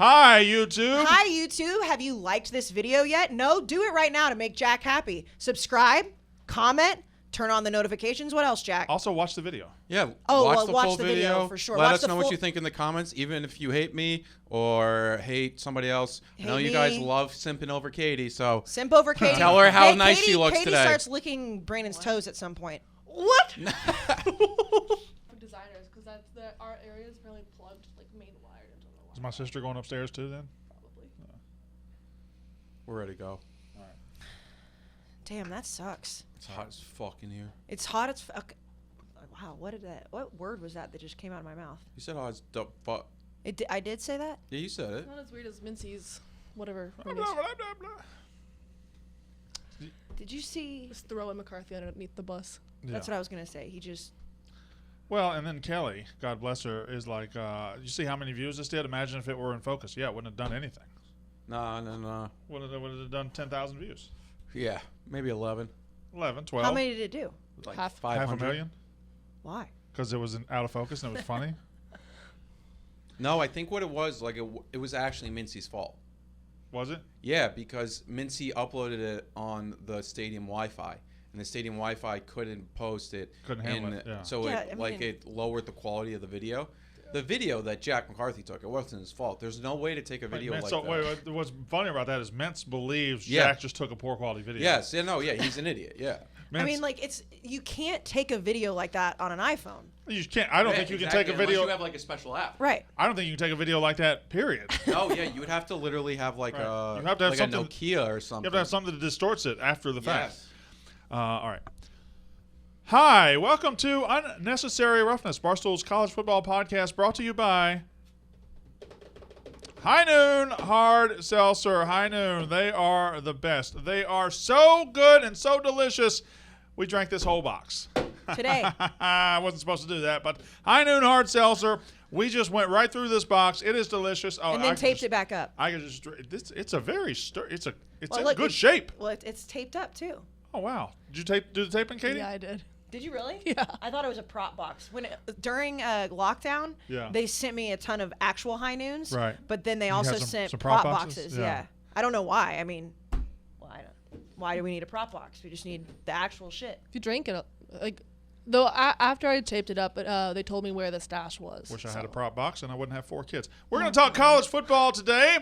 Hi, YouTube. Hi, YouTube. Have you liked this video yet? No? Do it right now to make Jack happy. Subscribe, comment, turn on the notifications. What else, Jack? Also, watch the video. Yeah. Oh, watch well, the watch full the video for sure. Let Watch us the know what full- you think in the comments, even if you hate me or hate somebody else. I know Hate you guys me. love simping over Katie, so Simp over Katie. Tell her how Hey, nice Katie, she looks Katie today. starts licking Brandon's toes at some point. What? For designers, because our area is really plugged, like main wired. I don't know why. Is my sister going upstairs too then? Probably. we're ready to go. Damn, that sucks. It's hot as fuck in here. It's hot as fuck. Wow, what word was that just came out of my mouth? You said hot as the fuck. I did say that? Yeah, you said it. It's not as weird as Mincy's, whatever. Blah, blah, blah, blah. Did you see? Just throw McCarthy underneath the bus. That's what I was going to say. He just... Well, and then Kelly, God bless her, is like, you see how many views this did? Imagine if it were in focus. Yeah, it wouldn't have done anything. No. Would have done 10,000 views. Yeah, maybe 11. 11, 12. How many did it do? Like Half. 500. 500,000? Why? Because it was out of focus and it was funny? No, I think what it was, like, it was actually Mincy's fault. Was it? Yeah, because Mincy uploaded it on the stadium Wi-Fi, and the stadium Wi-Fi couldn't post it. Couldn't handle and it, yeah. So Yeah, it I mean- it lowered the quality of the video. The video that Jack McCarthy took, it wasn't his fault. There's no way to take a video like that. Wait, what's funny about that is Mintz believes Yeah. Jack just took a poor quality video. Yes, he's an idiot. Yeah. Mintz, I mean, like, you can't take a video like that on an iPhone. you can't. I don't think you can take a video. Unless you have like a special app. Right. I don't think you can take a video like that. Period. Oh yeah, you would have to literally have like Right. a You have to have like something- a Nokia or You something. have to have something that distorts it after the fact. Yes. All right. Hi, welcome to Unnecessary Roughness, Barstool's college football podcast, brought to you by High Noon Hard Seltzer. High Noon, they are the best. They are so good and so delicious. We drank this whole box. Today. I wasn't supposed to do that, but High Noon Hard Seltzer. We just went right through this box. It is delicious. Oh, And then I could taped just- it back up. I could just. It's a very it's Well, in look, good it- shape. Well, it's taped up, too. Oh wow! Did you do the taping, Katie? Yeah, I did. Did you really? Yeah. I thought it was a prop box. During lockdown, Yeah. they sent me a ton of actual High Noons. Right. But then they You also had sent some prop prop boxes. boxes? Yeah. Yeah. I don't know why. I mean, why do we need a prop box? We just need the actual shit. If you drink it, like, though after I taped it up, they told me where the stash was. Wish I had a so. prop box and I wouldn't have 4 kids. We're going to talk college football today.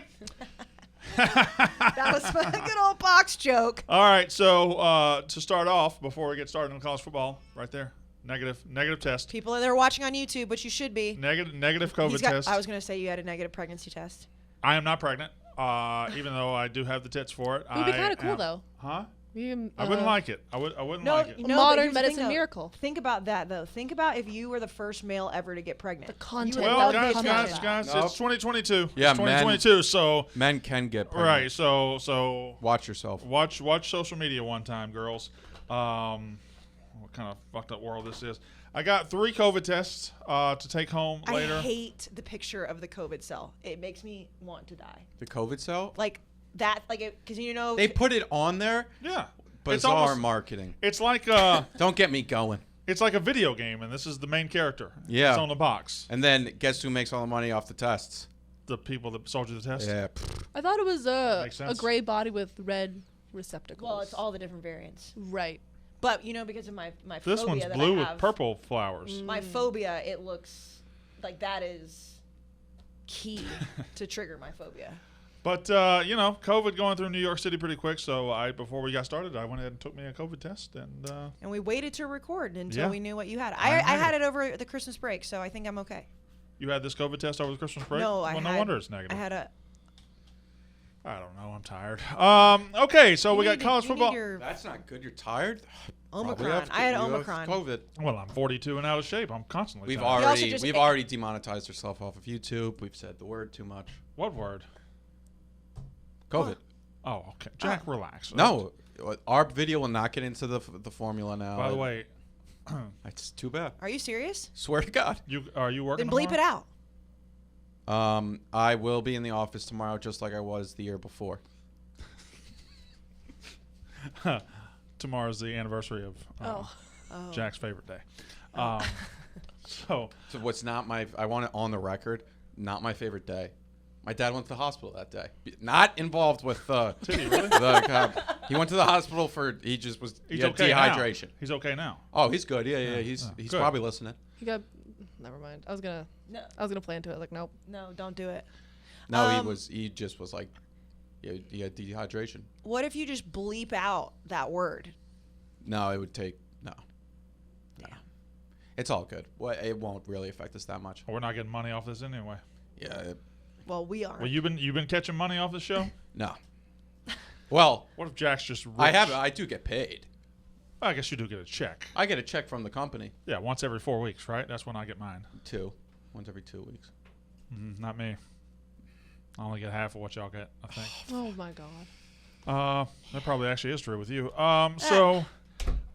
That was a good old box joke. All right, so to start off, before we get started on college football, right there, negative test. People that are watching on YouTube, which you should be. Negative COVID test. I was going to say you had a negative pregnancy test. I am not pregnant, even though I do have the tits for it. It would be kind of cool, though. Huh? You, I wouldn't like it. I wouldn't No, like it. no, but modern here's the thing, medicine though. miracle. Think about that, though. Think about if you were the first male ever to get pregnant. The content You would Well, love to guys, get guys, that. guys, Nope. it's 2022. Yeah, it's 2022. So Men can get pregnant. right, so Watch yourself. watch social media one time, girls. What kind of fucked up world this is. I got 3 COVID tests to take home later. I hate the picture of the COVID cell. It makes me want to die. The COVID cell. Like that, because you know. They put it on there. Yeah. Bizarre marketing. It's like Don't get me going. it's like a video game, and this is the main character. Yeah. It's on the box. And then guess who makes all the money off the tests? The people that sold you the test. Yeah. I thought it was Makes a sense. gray body with red receptacles. well, it's all the different variants. right. But because of my This phobia one's that blue I with have, purple flowers. My phobia, it looks like that is key to trigger my phobia. But COVID going through New York City pretty quick. So before we got started, I went ahead and took me a COVID test, and And we waited to record until Yeah. we knew what you had. I I agree. had it over the Christmas break, so I think I'm okay. you had this COVID test over the Christmas break. No, well, no wonder it's negative. I had a. I don't know. I'm tired. Okay, so we got college football. That's not good. You're tired. Probably Omicron. have I had you have Omicron. COVID. Well, I'm 42 and out of shape. I'm constantly. We've tired. also just ate- already demonetized ourselves off of YouTube. We've said the word too much. What word? COVID. Oh, okay. Jack, relax. No, our video will not get into the formula now. By the way, it's too bad. Are you serious? Swear to God. are you working? Then bleep it out. I will be in the office tomorrow, just like I was the year before. out? Tomorrow's the anniversary of Oh. Jack's favorite day. So So what's not my? I want it on the record. Not my favorite day. My dad went to the hospital that day. Not involved with Did he really? the cop. He went to the hospital he just was He's he had okay dehydration. now. He's okay now. Oh, he's good. Yeah. He's good. probably listening. He got. Never mind. I was gonna play into it. Like, nope. No, don't do it. No, he just was like, he had dehydration. What if you just bleep out that word? No, it would take no. It's all good. Well, it won't really affect us that much. Well, we're not getting money off this anyway. Yeah. Well, we are. Well, you've been catching money off the show. No. Well, What if Jack's just rich? I do get paid. I guess you do get a check. I get a check from the company Yeah, once every 4 weeks, right? That's when I get mine. once every 2 weeks. Not me. I only get half of what y'all get, I think. Oh my god. That probably actually is true with you.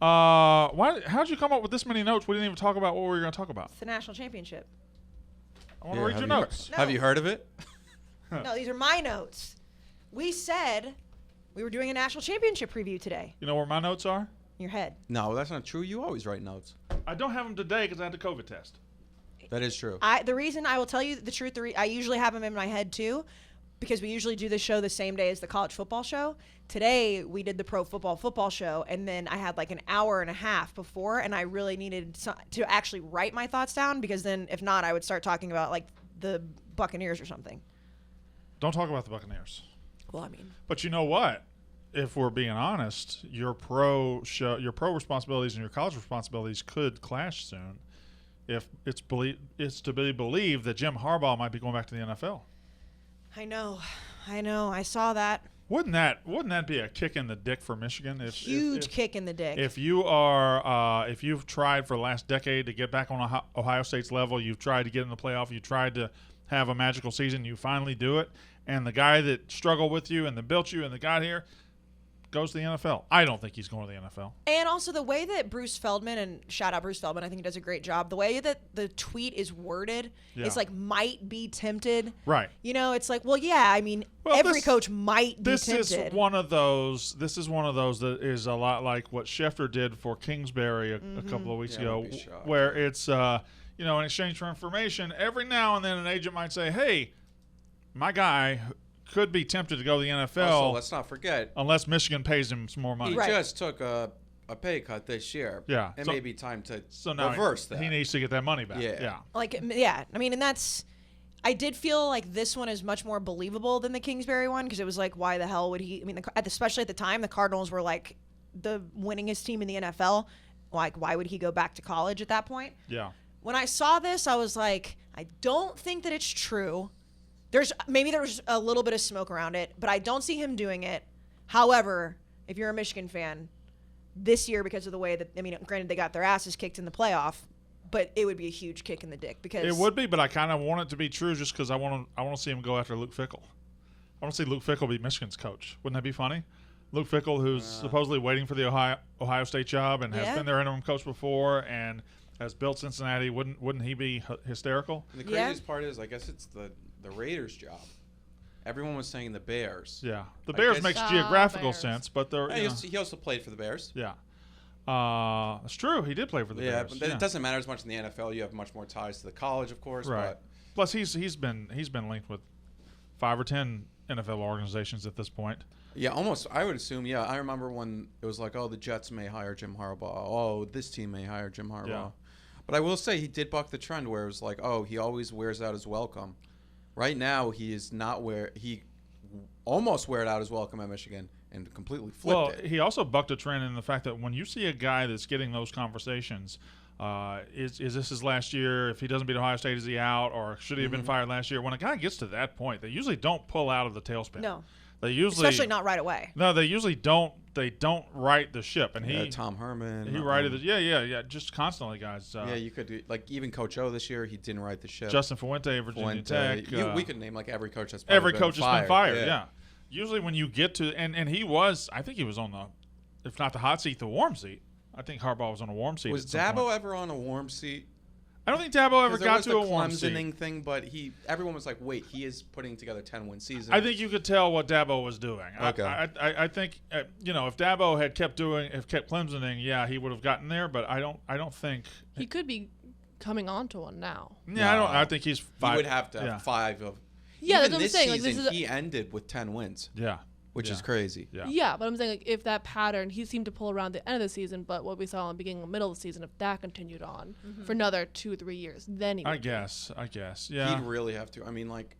How'd you come up with this many notes? We didn't even talk about what we were going to talk about. It's the national championship. I want to read your notes. No. Have you heard of it? No, these are my notes. We said we were doing a national championship preview today. You know where my notes are? In your head. No, that's not true. You always write notes. I don't have them today because I had the COVID test. That is true. The reason I will tell you the truth, I usually have them in my head too, because we usually do the show the same day as the college football show. Today we did the pro football show, and then I had like an hour and a half before, and I really needed to actually write my thoughts down, because then if not, I would start talking about like the Buccaneers or something. Don't talk about the Buccaneers. Well, I mean, But you know what? If we're being honest, your pro responsibilities and your college responsibilities could clash soon. If it's to be believed that Jim Harbaugh might be going back to the NFL. I know, I saw that. Wouldn't that be a kick in the dick for Michigan? Huge kick in the dick. If you are, if you've tried for the last decade to get back on Ohio State's level, you've tried to get in the playoff, you tried to have a magical season, you finally do it, and the guy that struggled with you and that built you and that got here goes to the NFL. I don't think he's going to the NFL. And also the way that Bruce Feldman, and shout out Bruce Feldman, I think he does a great job. The way that the tweet is worded, it's like might be tempted. Right. You know, it's like, well, yeah, I mean, Well, every coach might be This tempted. is one of those. This is one of those that is a lot like what Schefter did for Kingsbury a couple of weeks Yeah, I ago, would be shocked. where it's in exchange for information. Every now and then, an agent might say, "Hey, my guy could be tempted to go to the NFL." Also, let's not forget, Unless Michigan pays him some more money. he Right. just took a pay cut this year. Yeah, It so- may be time to So now reverse that. he needs to get that money back. Yeah. Yeah. Like, yeah, I mean, and that's, I did feel like this one is much more believable than the Kingsbury one, because it was like, why the hell would he? I mean, especially at the time, the Cardinals were like the winningest team in the NFL. Like, why would he go back to college at that point? Yeah. When I saw this, I was like, I don't think that it's true. There's a little bit of smoke around it, but I don't see him doing it. However, if you're a Michigan fan, this year, because of the way that, I mean, granted they got their asses kicked in the playoff, but it would be a huge kick in the dick, because It would be, but I kind of want it to be true just because I want to see him go after Luke Fickell. I want to see Luke Fickell be Michigan's coach. Wouldn't that be funny? Luke Fickell, who's supposedly waiting for the Ohio State job and has Yeah. been their interim coach before and has built Cincinnati. Wouldn't he be hysterical? And the Yeah. craziest part is, I guess it's the Raiders' job. Everyone was saying the Bears. Yeah, the I Bears guess- makes Ah, geographical Bears. sense, but they're Hey, he also played for the Bears. yeah. That's true. He did play for the Yeah, Bears. but it doesn't matter as much in the NFL. You have much more ties to the college, of course. Right. But Plus, he's been linked with 5 or 10 NFL organizations at this point. yeah, almost. I would assume. Yeah, I remember when it was like, oh, the Jets may hire Jim Harbaugh. Oh, this team may hire Jim Harbaugh. Yeah. But I will say he did buck the trend where it was like, oh, he always wears out his welcome. Right now, he is not where he almost wear it out his welcome at Michigan and completely flipped Well, it. he also bucked a trend in the fact that when you see a guy that's getting those conversations, is this his last year? If he doesn't beat Ohio State, is he out? Or should he have been fired last year? When a guy gets to that point, they usually don't pull out of the tailspin. no, They usually, especially not right away. No, they usually don't. They don't right the ship, and Yeah, Tom Herman. he righted it. Yeah, just constantly, guys. Yeah, you could do, like even Coach O this year. He didn't write the ship. Justin Fuente, Virginia Tech. we could name like every coach that's Every probably coach has been fired. Yeah. Yeah. Usually when you get to and he was, I think he was on the, if not the hot seat, the warm seat. I think Harbaugh was on a warm seat. Was at some point. Dabo ever on a warm seat? I don't think Dabo ever 'Cause there got was to the a warm Clemsoning seat. thing, but everyone was like, "Wait, he is putting together 10-win season." I think you could tell what Dabo was doing. Okay. I think if Dabo had kept Clemsoning, yeah, he would have gotten there. But I don't think. He could be coming on to one now. Yeah, I think he's he five. would have to have yeah. 5 of. Yeah, even that's what I'm this saying. Like, season, this is he ended with 10 wins, Yeah. which Yeah. is crazy. Yeah. Yeah, but I'm saying like if that pattern, he seemed to pull around the end of the season, but what we saw in the beginning and middle of the season, if that continued on for another 2-3 years, then he I would be. guess. Yeah. He'd really have to. I mean, like,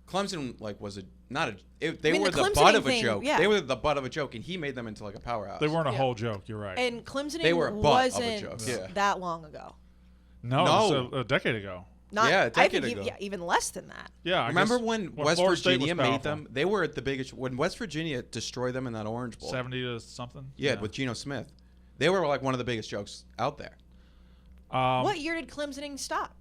Clemson, like, was a not a. They I mean, were the the Clemsoning butt of a thing, joke. yeah. They were the butt of a joke, and he made them into like a powerhouse. They weren't a Yeah. whole joke. You're right. And Clemsoning They were a butt of a wasn't joke, yeah. that long ago. no, No. it was a decade ago. Not, Yeah, a I decade think ago. even less than that. Yeah. I Remember guess when West Florida State was Virginia made powerful. them? They were at the biggest. When West Virginia destroyed them in that Orange Bowl. 70 to something? Yeah, with Geno Smith. They were like one of the biggest jokes out there. What year did Clemsoning stop?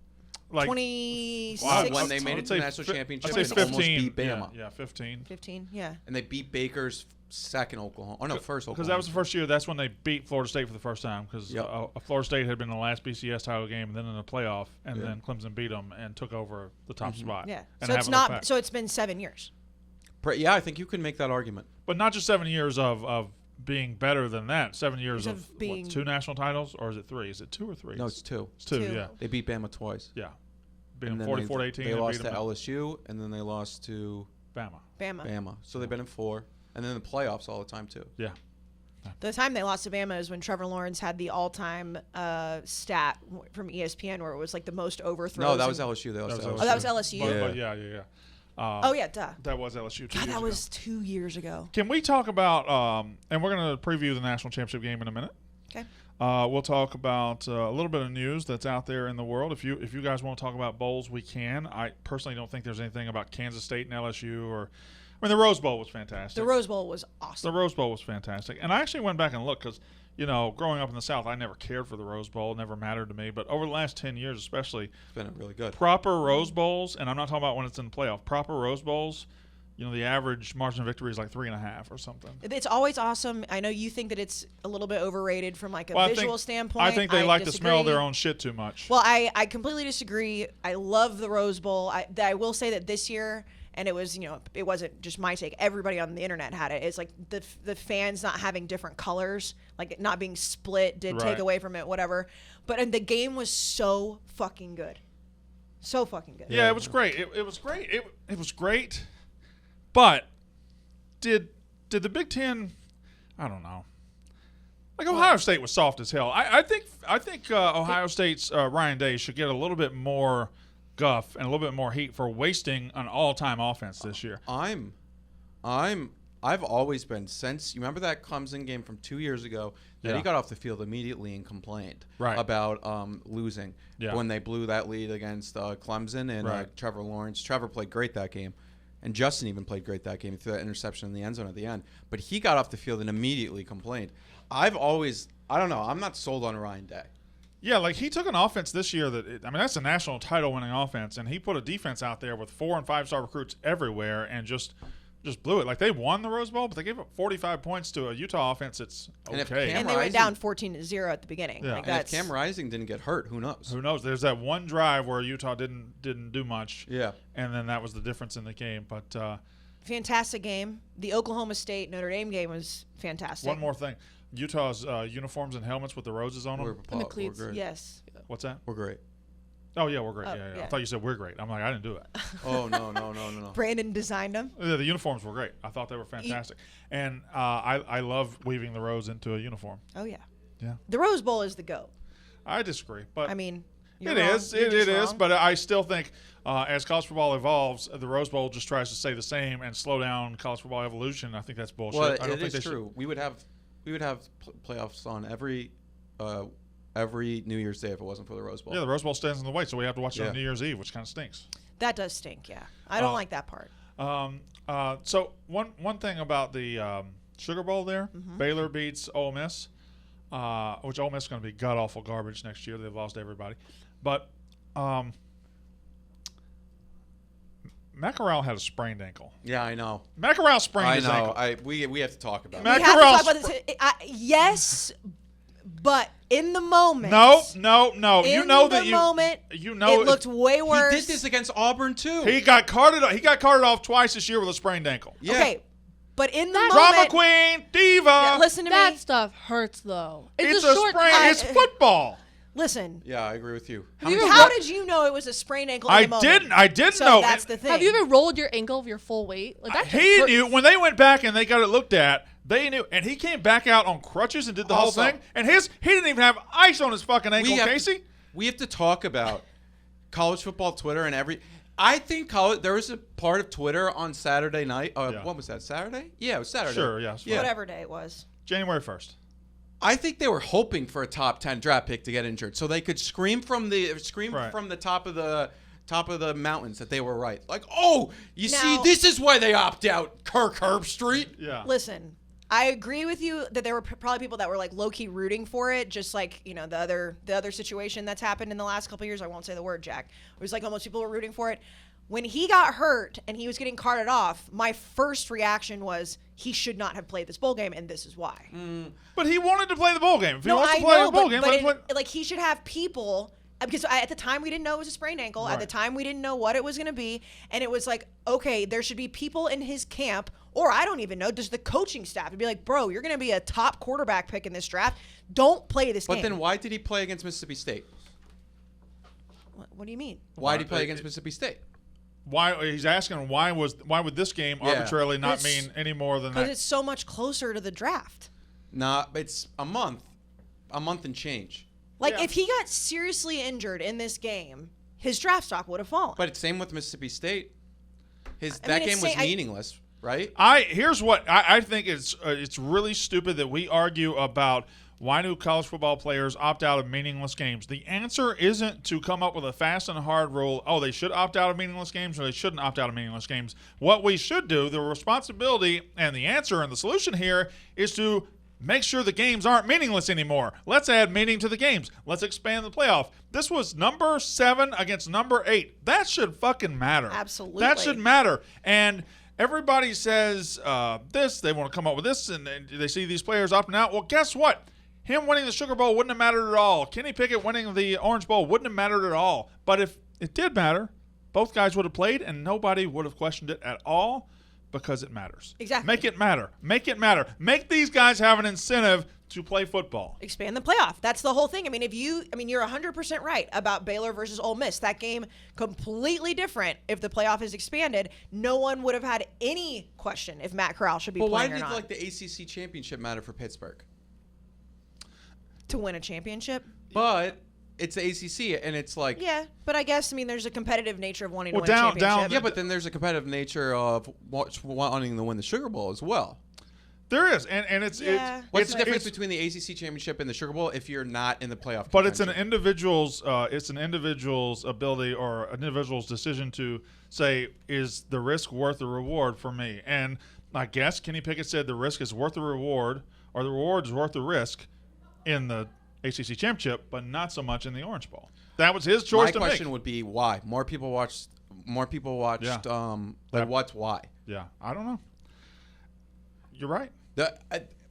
Like 26? Wow, when they I'd made it to say the national fi- championship I'd say and almost 15. beat Bama. Yeah, 15. 15, yeah. And they beat Baker's second Oklahoma. Oh, no, first Oklahoma. Because that was the first year. That's when they beat Florida State for the first time. Because Yep. Florida State had been in the last BCS title game and then in the playoff, and Yeah. then Clemson beat them and took over the top spot. Yeah. And So have it's an not. effect. So it's been 7 years. Yeah, I think you can make that argument. But not just 7 years of being better than that. 7 years Of of being- 2 national titles, or is it 3? Is it 2 or 3? No, it's two. It's 2. Two. Yeah, They beat Bama twice. yeah. Beat And them then 44-18. They and lost beat to them LSU, and then they lost to Bama. Bama. Bama. So they've been in 4. And then the playoffs all the time, too. Yeah. The time they lost to Bama is when Trevor Lawrence had the all-time stat from ESPN, where it was like the most overthrows. No, that was in- LSU. They lost to Oh, that was LSU? But yeah. Oh yeah, duh. That was LSU. 2 God, years that ago. was 2 years ago. Can we talk about? And we're going to preview the national championship game in a minute. Okay. We'll talk about a little bit of news that's out there in the world. If you guys want to talk about bowls, we can. I personally don't think there's anything about Kansas State and LSU or. I mean, the Rose Bowl was fantastic. The Rose Bowl was awesome. The Rose Bowl was fantastic, and I actually went back and looked because, growing up in the South, I never cared for the Rose Bowl. It never mattered to me. But over the last 10 years, especially, It's been really good. proper Rose Bowls, and I'm not talking about when it's in the playoff. Proper Rose Bowls, the average margin of victory is like 3.5 or something. It's always awesome. I know you think that it's a little bit overrated from like a Well, visual standpoint. I think they like to smell disagree. their own shit too much. Well, I completely disagree. I love the Rose Bowl. I will say that this year, and it was, it wasn't just my take. Everybody on the internet had it. It's like the fans not having different colors, like it not being split did Right. take away from it, whatever. But and the game was so fucking good. So fucking good. Yeah, it was great. It was great. It was great. But did the Big Ten? I don't know. Like Ohio State was soft as hell. I think Ohio State's Ryan Day should get a little bit more guff and a little bit more heat for wasting an all-time offense this year. I've always been since you remember that Clemson game from 2 years ago that Yeah. he got off the field immediately and complained Right. about losing Yeah. when they blew that lead against Clemson and Right. Trevor Lawrence. Trevor played great that game, and Justin even played great that game through that interception in the end zone at the end. But he got off the field and immediately complained. I don't know. I'm not sold on Ryan Day. Yeah, like he took an offense this year that's a national title winning offense, and he put a defense out there with 4- and 5-star recruits everywhere and just blew it. Like they won the Rose Bowl, but they gave up 45 points to a Utah offense that's And if okay. Cam And they went Rising- down 14-0 at the beginning. Yeah. Like And if that's Cam Rising didn't get hurt, who knows? Who knows? There's that one drive where Utah didn't do much. Yeah. And then that was the difference in the game. But fantastic game. The Oklahoma State Notre Dame game was fantastic. one more thing. Utah's uniforms and helmets with the roses on them. And the cleats. We're great. Yes. What's that? We're great. Oh, yeah, we're great. Oh, Yeah. I yeah. thought you said we're great. I'm like, I didn't do it. Oh, no. Brandon designed them. Yeah, the uniforms were great. I thought they were fantastic. And I love weaving the rose into a uniform. Oh yeah. Yeah. The Rose Bowl is the GOAT. I disagree. But I mean, you're It wrong. is. You're It just is. wrong. But I still think as college football evolves, the Rose Bowl just tries to stay the same and slow down college football evolution. I think that's bullshit. Well, I don't it think is they should- true. We would have playoffs on every New Year's Day if it wasn't for the Rose Bowl. Yeah, the Rose Bowl stands in the way, so we have to watch it Yeah. on New Year's Eve, which kind of stinks. That does stink. Yeah. I don't Uh, like that part. So one thing about the Sugar Bowl there, Baylor beats Ole Miss, which Ole Miss is going to be god awful garbage next year. They've lost everybody, but Matt Corral had a sprained ankle. Yeah, I know. Matt Corral sprained I his know. ankle. We have to talk about Matt it. We have to Corral talk about this. Yes, but in the moment. No. In You know the that moment, you know it looked way worse. He did this against Auburn too. He got carted off twice this year with a sprained ankle. Yeah. Okay, but in the Drama moment, queen, diva. Yeah, listen to That me. stuff hurts though. it's a a short sprain. time. It's football. Listen. Yeah, I agree with you. How did you know it was a sprained ankle? I in the moment? I didn't So know. that's the thing. Have you ever rolled your ankle of your full weight? Like that He hurts. knew when they went back and they got it looked at. They knew, and he came back out on crutches and did the Also- whole thing. And he didn't even have ice on his fucking ankle, Casey. We have to talk about college football Twitter and I think there was a part of Twitter on Saturday night. Yeah. What was that? Saturday? Yeah, it was Saturday. Sure, yeah, it's fine. Whatever day it was. January 1st. I think they were hoping for a top 10 draft pick to get injured, so they could scream from the Right. top of the mountains that they were right. Like, oh, you see, Now- this is why they opt out. Kirk Herbstreit. Yeah. Listen, I agree with you that there were probably people that were like low key rooting for it, just like the other situation that's happened in the last couple of years. I won't say the word, Jack. It was like almost people were rooting for it. When he got hurt and he was getting carted off, my first reaction was he should not have played this bowl game, and this is why. But he wanted to play the bowl game. If he No, wants I to play know, the bowl but, game, but let him play. like he should have people because at the time we didn't know it was a sprained ankle. At the Right. time we didn't know what it was going to be, and it was like, okay, there should be people in his camp, or I don't even know, does the coaching staff to be like, bro, you're going to be a top quarterback pick in this draft. Don't play this But game. then why did he play against Mississippi State? What do you mean? Why did he play against Mississippi State? Why he's asking why would this game Yeah. arbitrarily not It's- mean any more than Because that? it's so much closer to the draft. Nah, it's a month and change. Like Yeah. if he got seriously injured in this game, his draft stock would have fallen. But it's same with Mississippi State. I That mean, game it's was same- meaningless, right? Here's what I think it's really stupid that we argue about why do college football players opt out of meaningless games. The answer isn't to come up with a fast and hard rule. Oh, they should opt out of meaningless games or they shouldn't opt out of meaningless games. What we should do, the responsibility and the answer and the solution here is to make sure the games aren't meaningless anymore. Let's add meaning to the games. Let's expand the playoff. This was number 7 against number 8. That should fucking matter. Absolutely. That should matter. And everybody says this, they want to come up with this, and they see these players opting out. Well, guess what? Him winning the Sugar Bowl wouldn't have mattered at all. Kenny Pickett winning the Orange Bowl wouldn't have mattered at all. But if it did matter, both guys would have played, and nobody would have questioned it at all because it matters. Exactly. Make it matter. Make it matter. Make these guys have an incentive to play football. Expand the playoff. That's the whole thing. I mean, you're 100% right about Baylor versus Ole Miss. That game completely different. If the playoff is expanded, no one would have had any question if Matt Corral should be But why playing or did not like the ACC championship matter for Pittsburgh? to win a championship. But it's the ACC, and it's like Yeah, but I guess there's a competitive nature of wanting Well, to win a down- championship. yeah, but then there's a competitive nature of wanting to win the Sugar Bowl as well. There is, and it's Yeah. it's What's it's, the difference it's- between the ACC championship and the Sugar Bowl if you're not in the playoff? But it's an contention? individual's ability or an individual's decision to say, is the risk worth the reward for me? And I guess Kenny Pickett said the risk is worth the reward, or the reward is worth the risk in the ACC championship, but not so much in the Orange Bowl. That was his choice My to question make. would be why more people watched. Yeah. Like what's why? Yeah, I don't know. You're right.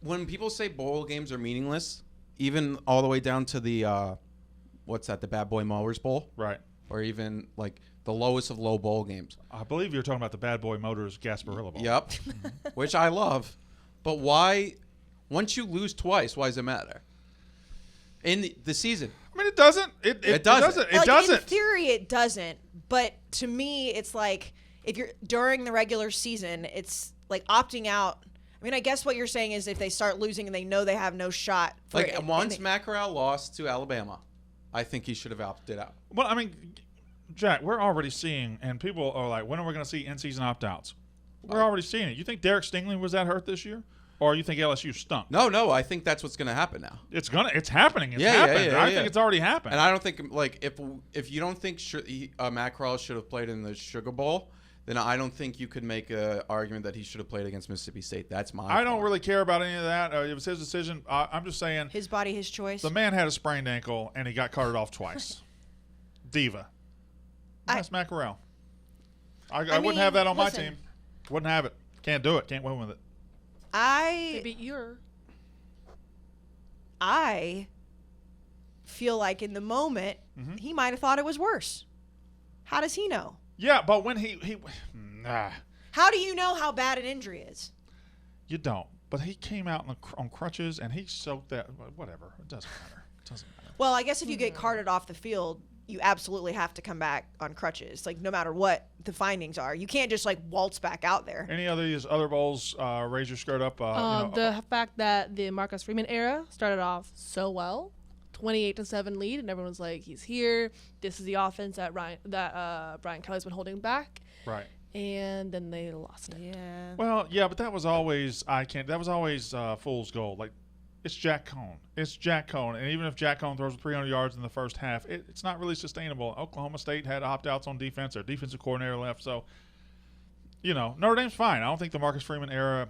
When people say bowl games are meaningless, even all the way down to the what's that? The Bad Boy Mowers Bowl, Right. or even like the lowest of low bowl games. I believe you're talking about the Bad Boy Motors Gasparilla Bowl. Yep, which I love. But why? Once you lose twice, why does it matter? In the season, I mean, it doesn't. It doesn't. It Like, doesn't. In theory, it doesn't. But to me, it's like if you're during the regular season, it's like opting out. I mean, I guess what you're saying is if they start losing and they know they have no shot. For like it, and once they- Matt Corral lost to Alabama, I think he should have opted out. Well, I mean, Jack, we're already seeing, and people are like, when are we going to see in-season opt-outs? We're already seeing it. You think Derek Stingley was that hurt this year? Or you think LSU stunk? No, I think that's what's going to happen now. It's happening. It's Yeah, happened. yeah, I yeah. think it's already happened. And I don't think if you don't think Matt Corral should have played in the Sugar Bowl, then I don't think you could make an argument that he should have played against Mississippi State. That's my. I don't point. really care about any of that. It was his decision. I'm just saying his body, his choice. the man had a sprained ankle and he got carted off twice. Diva. That's Matt Corral. I wouldn't mean, have that on listen. my team. Wouldn't have it. Can't do it. Can't win with it. They beat you. I feel like in the moment he might have thought it was worse. How does he know? Yeah, but when he How do you know how bad an injury is? you don't. But he came out on crutches and he soaked that. Whatever. It doesn't matter. It doesn't matter. Well, I guess if you get carted off the field, you absolutely have to come back on crutches, like no matter what the findings are. You can't just like waltz back out there. Any of these other bowls raise your skirt up? The fact that the Marcus Freeman era started off so well, 28-7 lead, and everyone's like, he's here. This is the offense that Brian Kelly's been holding back. Right. And then they lost it. Yeah. Well, yeah, but that was always That was always fool's gold. Like, it's Jack Cohn. It's Jack Cohn. And even if Jack Cohn throws 300 yards in the first half, it's not really sustainable. Oklahoma State had opt-outs on defense. Their defensive coordinator left. So, Notre Dame's fine. I don't think the Marcus Freeman era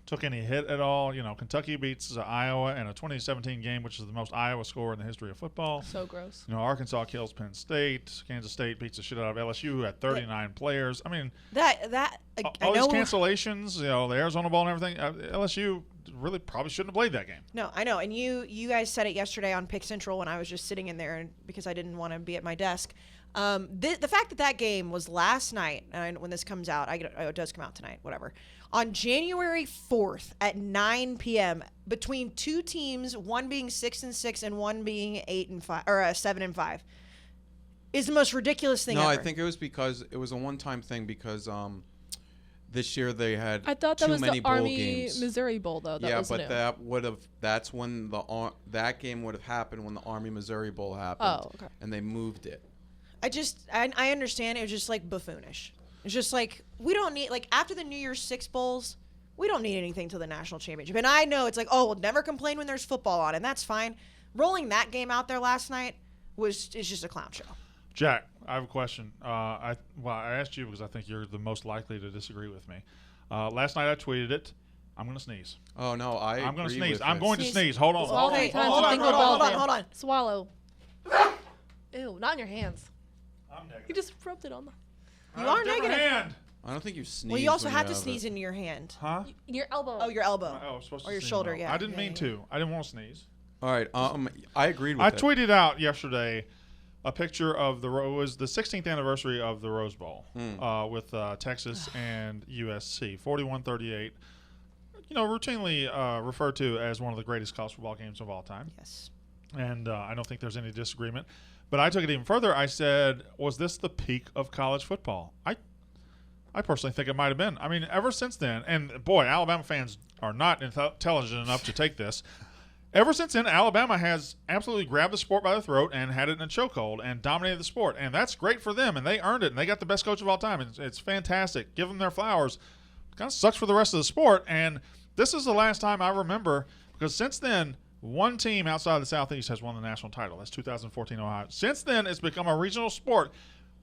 took any hit at all. Kentucky beats Iowa in a 2017 game, which is the most Iowa score in the history of football. So gross. Arkansas kills Penn State. Kansas State beats the shit out of LSU, who had 39 players. I mean, I all these know. cancellations, the Arizona Bowl and everything, LSU really probably shouldn't have played that game. No, I know. And you guys said it yesterday on Pick Central when I was just sitting in there and because I didn't want to be at my desk. The fact that game was last night, and when this comes out, it does come out tonight, whatever, on January 4th at 9 p.m. between two teams, one being 6-6 and one being 8-5 or 7-5, is the most ridiculous thing No, ever. I think it was because it was a one-time thing because this year they had I thought that too was many the bowl Army games. Missouri Bowl though. That was new. That's when that game would have happened when the Army Missouri Bowl happened. Oh, okay. And they moved it. I understand it was just like buffoonish. It's just like we don't need after the New Year's Six bowls, we don't need anything till the national championship. And I know it's like, oh, we'll never complain when there's football on, and that's fine. Rolling that game out there last night is just a clown show. Jack, I have a question. I asked you because I think you're the most likely to disagree with me. Last night I tweeted it. I'm going to sneeze. Oh no, I'm going to agree sneeze. with I'm this. going to sneeze. Hold on. Swallow Okay, 3 times hold to on, Jingle hold Bell on, Day. hold on. Swallow. Ew, not in your hands. I'm You negative. just rubbed it on the You are Different negative. hand. I don't think you sneeze. Well, you also when have to have sneeze it. in your hand. Huh? your elbow. Oh, your elbow. Oh, I was supposed to Or your sneeze shoulder, now. yeah. I didn't Yeah, mean yeah. to. I didn't want to sneeze. All right. I agreed with I it. tweeted out yesterday a picture of it was the 16th anniversary of the Rose Bowl with Texas and USC, 41-38. Routinely referred to as one of the greatest college football games of all time. Yes. And I don't think there's any disagreement. But I took it even further. I said, was this the peak of college football? I personally think it might have been. I mean, ever since then, and boy, Alabama fans are not intelligent enough to take this. Ever since then, Alabama has absolutely grabbed the sport by the throat and had it in a chokehold and dominated the sport. And that's great for them, and they earned it, and they got the best coach of all time. It's fantastic. Give them their flowers. It kind of sucks for the rest of the sport. And this is the last time I remember, because since then, one team outside of the Southeast has won the national title. That's 2014 Ohio. Since then, it's become a regional sport.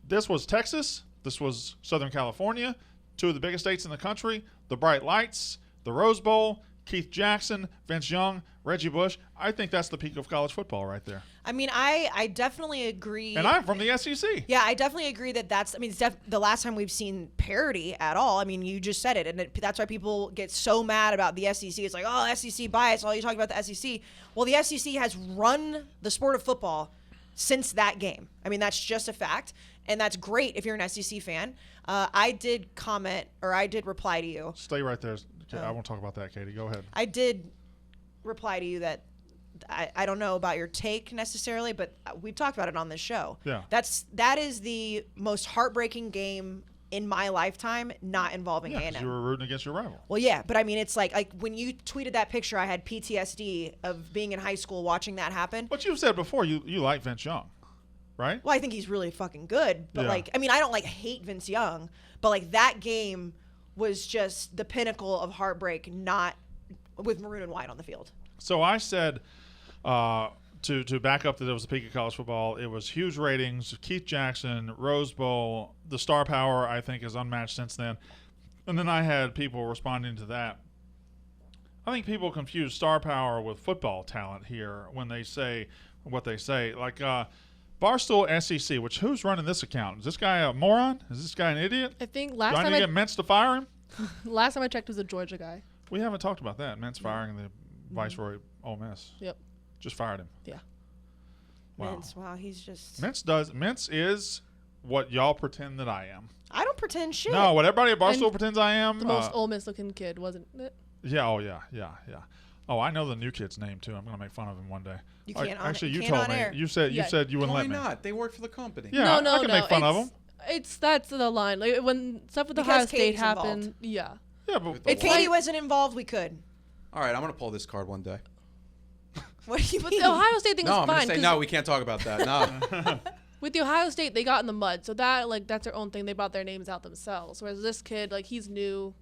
This was Texas. This was Southern California, two of the biggest states in the country. The bright lights, the Rose Bowl, Keith Jackson, Vince Young, Reggie Bush. I think that's the peak of college football right there. I mean, I definitely agree. And I'm from the SEC. Yeah, I definitely agree that it's the last time we've seen parity at all. I mean, you just said it, and that's why people get so mad about the SEC. It's like, oh, SEC bias. All you talk about the SEC. Well, the SEC has run the sport of football since that game. I mean, that's just a fact, and that's great if you're an SEC fan. I did reply to you. Stay right there. Okay, I won't talk about that, Katie. Go ahead. I did reply to you that I don't know about your take necessarily, but we've talked about it on this show. Yeah. That is the most heartbreaking game in my lifetime not involving Yeah, 'cause A&M. you were rooting against your rival. Well, yeah, but I mean, it's like when you tweeted that picture, I had PTSD of being in high school watching that happen. But you've said before you like Vince Young, right? Well, I think he's really fucking good, but Yeah. I mean, I don't hate Vince Young, but that game was just the pinnacle of heartbreak, not with maroon and white on the field. So I said to back up that it was the peak of college football, it was huge ratings, Keith Jackson, Rose Bowl, the star power I think is unmatched since then. And then I had people responding to that. I think people confuse star power with football talent here when they say what they say. Like Barstool SEC, which who's running this account? Is this guy a moron? Is this guy an idiot? I think Do last I need time to get Mintz to fire him? last time I checked was a Georgia guy. We haven't talked about that. Mintz firing the Viceroy Ole Miss. Yep. Just fired him. Yeah. Wow. Wow, he's just. Mintz is what y'all pretend that I am. I don't pretend shit. No, what everybody at Barstool And pretends I am. The most Ole Miss looking kid, wasn't it? Yeah, oh yeah. Oh, I know the new kid's name too. I'm gonna make fun of him one day. You can't on- Actually, you you can't told on me. air. You said Yeah. you wouldn't Why let me. not? They work for the company. Yeah, no, I can make fun of him. That's the line. Like when stuff with Because Ohio State Katie's happened. involved. Yeah. Yeah, but The If why? Katie wasn't involved, we could. All right, I'm gonna pull this card one day. What do you But mean? the Ohio State thing No, was I'm gonna fine. say 'cause no. We can't talk about that. No. with the Ohio State, they got in the mud. So that's their own thing. They brought their names out themselves. Whereas this kid, like, he's new.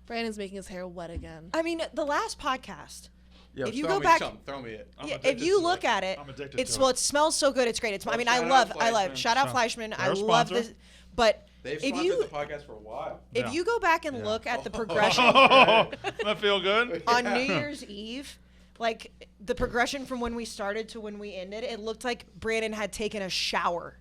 Brandon's making his hair wet again. I mean, the last podcast. Yo, If you throw go me back- some, throw me it. I'm Yeah, addicted if you to look at it, I'm addicted it's to well, it. it smells so good. It's great. It's. I mean, I shout out love. Fleischman. Shout out So, Fleischman. I they're a love sponsor. this. But They've if sponsored you the podcast for a while. if Yeah. you go back and Yeah. look at the progression Oh, that feel good. on New Year's Eve, like the progression from when we started to when we ended, it looked like Brandon had taken a shower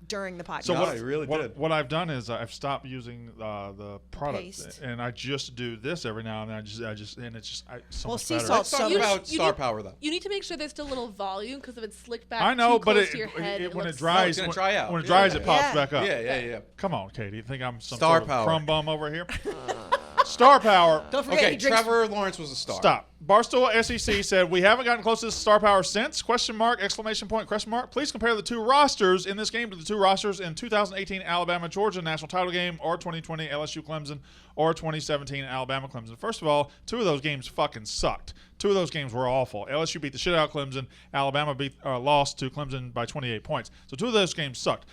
during the podcast. So No, what, he really what, did. what I've done is I've stopped using the product, Paste. and I just do this every now and then. and it's just so Well, much sea better. salt Let's talk summer- about You Star need- Power though. You need to make sure there's still a little volume because if it's slicked back I know, too but close to your head, when it looks- dries, it's gonna when, dry out. when it Yeah. dries, it pops Yeah. back up. Yeah. Come on, Katie. You think I'm some Star sort of Power. crumb bum over here? Star Power. Don't forget, Okay, he drinks. Trevor Lawrence was a star. Stop. Barstool SEC said we haven't gotten close to this star power since ? Exclamation point, question mark. Please compare the two rosters in this game to the two rosters in 2018 Alabama Georgia national title game, or 2020 LSU Clemson, or 2017 Alabama Clemson. First of all, two of those games fucking sucked. Two of those games were awful. LSU beat the shit out of Clemson. Alabama lost to Clemson by 28 points. So two of those games sucked.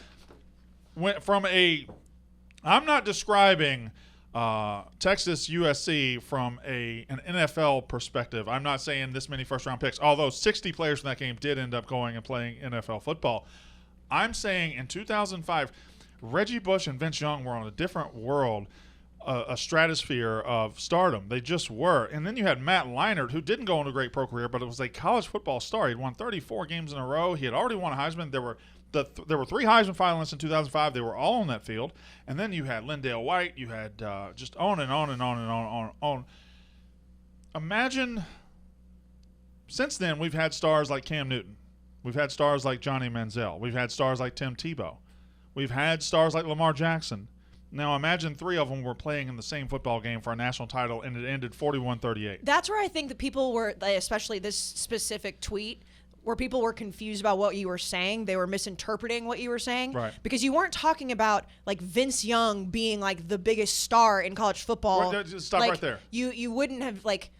I'm not describing Texas USC from an NFL perspective. I'm not saying this many first round picks, although 60 players from that game did end up going and playing NFL football. I'm saying in 2005, Reggie Bush and Vince Young were on a different world, a stratosphere of stardom. They just were. And then you had Matt Leinart, who didn't go on a great pro career, but it was a college football star. He'd won 34 games in a row. He had already won a Heisman. There were three Heisman finalists in 2005. They were all on that field. And then you had Lindale White. You had just on and on and on and on and on. Imagine, since then, we've had stars like Cam Newton. We've had stars like Johnny Manziel. We've had stars like Tim Tebow. We've had stars like Lamar Jackson. Now imagine three of them were playing in the same football game for a national title, and it ended 41-38. That's where I think that people were, especially this specific tweet, where people were confused about what you were saying. They were misinterpreting what you were saying. Right. Because you weren't talking about like Vince Young being like the biggest star in college football. Wait, just stop Like, right there. You wouldn't have like.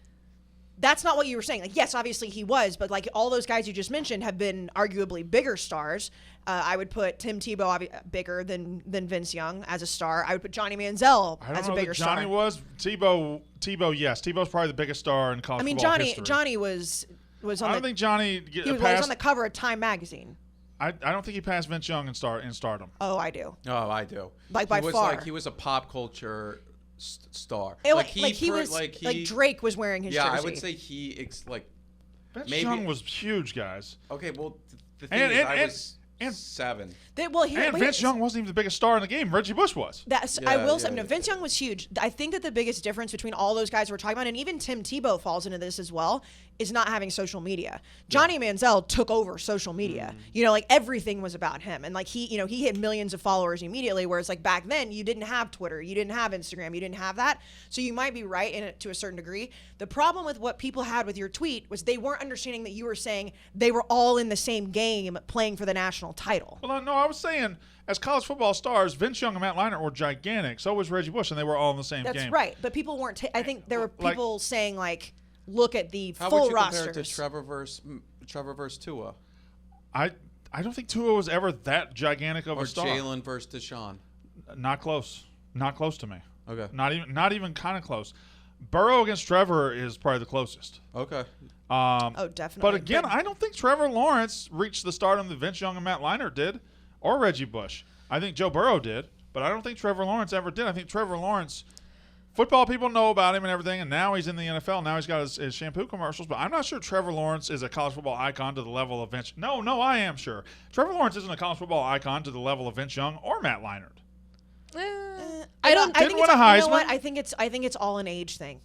That's not what you were saying. Like, yes, obviously he was, but like all those guys you just mentioned have been arguably bigger stars. I would put Tim Tebow bigger than Vince Young as a star. I would put Johnny Manziel I don't as a know bigger that Johnny star. was. Tebow, yes. Tebow's probably the biggest star in college I mean, football history. Johnny was I on don't the think Johnny he was passed. on the cover of Time magazine. I don't think he passed Vince Young in stardom. Oh, I do. Oh, I do. Like, by he was far. Like, he was a pop culture star. Like Drake was wearing his Yeah, jersey. I would say he Vince maybe- Young was huge, guys. Okay, well, the thing And- is, and- I and- was and- 7. And Vince Young wasn't even the biggest star in the game. Reggie Bush was. I Yeah, will say, yeah, no, yeah. Vince Young was huge. I think that the biggest difference between all those guys we're talking about, and even Tim Tebow falls into this as well, is not having social media. Johnny Manziel took over social media. You know, like everything was about him, and like he had millions of followers immediately. Whereas like back then, you didn't have Twitter, you didn't have Instagram, you didn't have that. So you might be right in it to a certain degree. The problem with what people had with your tweet was they weren't understanding that you were saying they were all in the same game playing for the national title. Well, no, I was saying, as college football stars, Vince Young and Matt Leinart were gigantic. So was Reggie Bush, and they were all in the same game. That's right, but people weren't. I think there were Like- people saying like, look at the How full would you rosters. compare it to Trevor versus Tua, I don't think Tua was ever that gigantic of or a star. Jalen versus Deshaun? Not close. Not close to me. Okay. Not even kind of close. Burrow against Trevor is probably the closest. Okay. Oh, definitely. But again, I don't think Trevor Lawrence reached the stardom that Vince Young and Matt Leinart did, or Reggie Bush. I think Joe Burrow did, but I don't think Trevor Lawrence ever did. I think Trevor Lawrence, football people know about him and everything, and now he's in the NFL. Now he's got his shampoo commercials, but I'm not sure Trevor Lawrence is a college football icon to the level of Vince. No, I am sure. Trevor Lawrence isn't a college football icon to the level of Vince Young or Matt Leinart. I don't. Didn't think win a You know Heisman. what? I think it's all an age thing.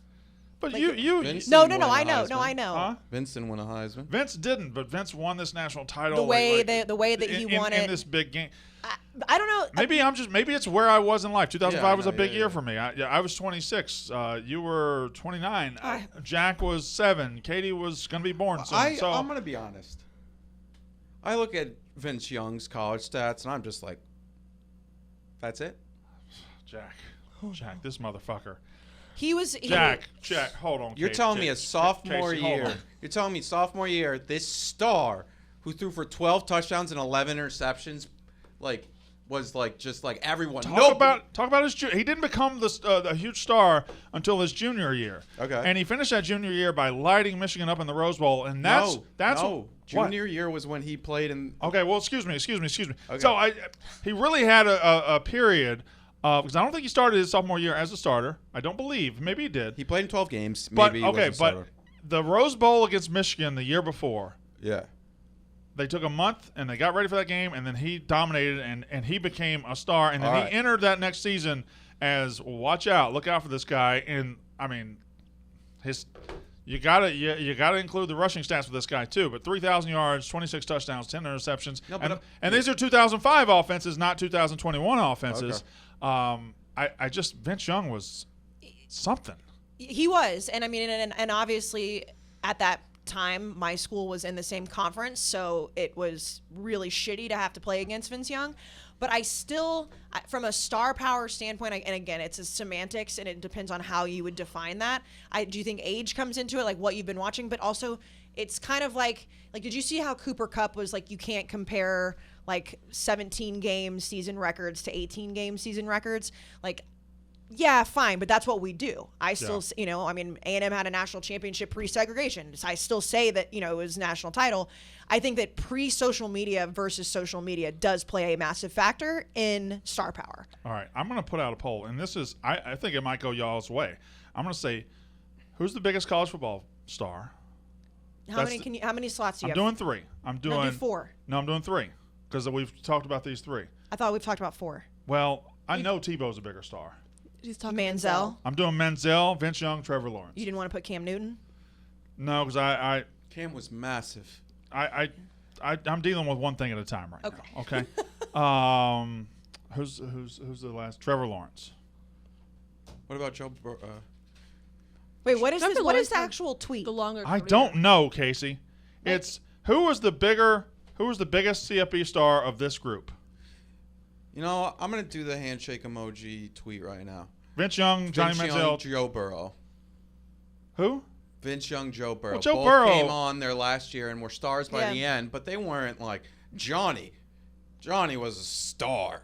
But Like, you Vince No, didn't I win a know. No, Heisman. I know. huh? Vince didn't win a Heisman. Vince didn't, but Vince won this national title. The way like, the way that he won in it. this big game. I don't know. Maybe it's where I was in life. 2005 Yeah, I was a know, big yeah, year yeah. for me. I was 26. You were 29. I- Jack was 7. Katie was going to be born soon. I'm so going to be honest. I look at Vince Young's college stats, and I'm just like, that's it? Jack, this motherfucker. He was Jack, hold on. You're Casey, telling me a Casey, sophomore Casey, hold year. on. You're telling me sophomore year, this star who threw for 12 touchdowns and 11 interceptions, was just like everyone. Talk about his. He didn't become a huge star until his junior year. Okay. And he finished that junior year by lighting Michigan up in the Rose Bowl, and that's no. what- Junior year was when he played in. Okay, well, excuse me. Okay. So he really had a period because I don't think he started his sophomore year as a starter. I don't believe. Maybe he did. He played in 12 games. But Maybe he was a starter. the Rose Bowl against Michigan the year before, Yeah. they took a month and they got ready for that game, and then he dominated and he became a star, and then All he right. entered that next season as watch out, look out for this guy. And I mean, you gotta include the rushing stats for this guy too. But 3,000 yards, 26 touchdowns, 10 interceptions, No, but and these are 2005 offenses, not 2021 offenses. I just Vince Young was something. He was, and I mean, and obviously at that time, my school was in the same conference, so it was really shitty to have to play against Vince Young. But I still, from a star power standpoint, and again, it's a semantics, and it depends on how you would define that. I do think age comes into it, like what you've been watching, but also it's kind of like did you see how Cooper Kupp was like, you can't compare like 17 game season records to 18 game season records, like. Yeah, fine, but that's what we do. I still, I mean, A&M had a national championship pre-segregation. So I still say that, it was a national title. I think that pre-social media versus social media does play a massive factor in star power. All right, I'm going to put out a poll, and this is I think it might go y'all's way. I'm going to say, who's the biggest college football star? How many slots do you I'm have? doing 3. I'm doing do 4. No, I'm doing 3 because we've talked about these 3. I thought we've talked about 4. Well, I know Tebow's a bigger star. She's talking Manziel. I'm doing Menzel, Vince Young, Trevor Lawrence. You didn't want to put Cam Newton? No, because Cam was massive. I'm dealing with one thing at a time right now. Okay. Who's the last? Trevor Lawrence. What about Joe? Wait, what is Trevor this? What is Lawrence the had actual tweet? The longer. I career. don't know, Casey. It's who was the biggest CFP star of this group? I'm gonna do the handshake emoji tweet right now. Vince Young, Johnny Vince Manziel. Young, Joe Burrow. Who? Vince Young, Joe Burrow. Well, Joe Both Burrow- came on there last year and were stars by Yeah. the end, but they weren't like Johnny. Johnny was a star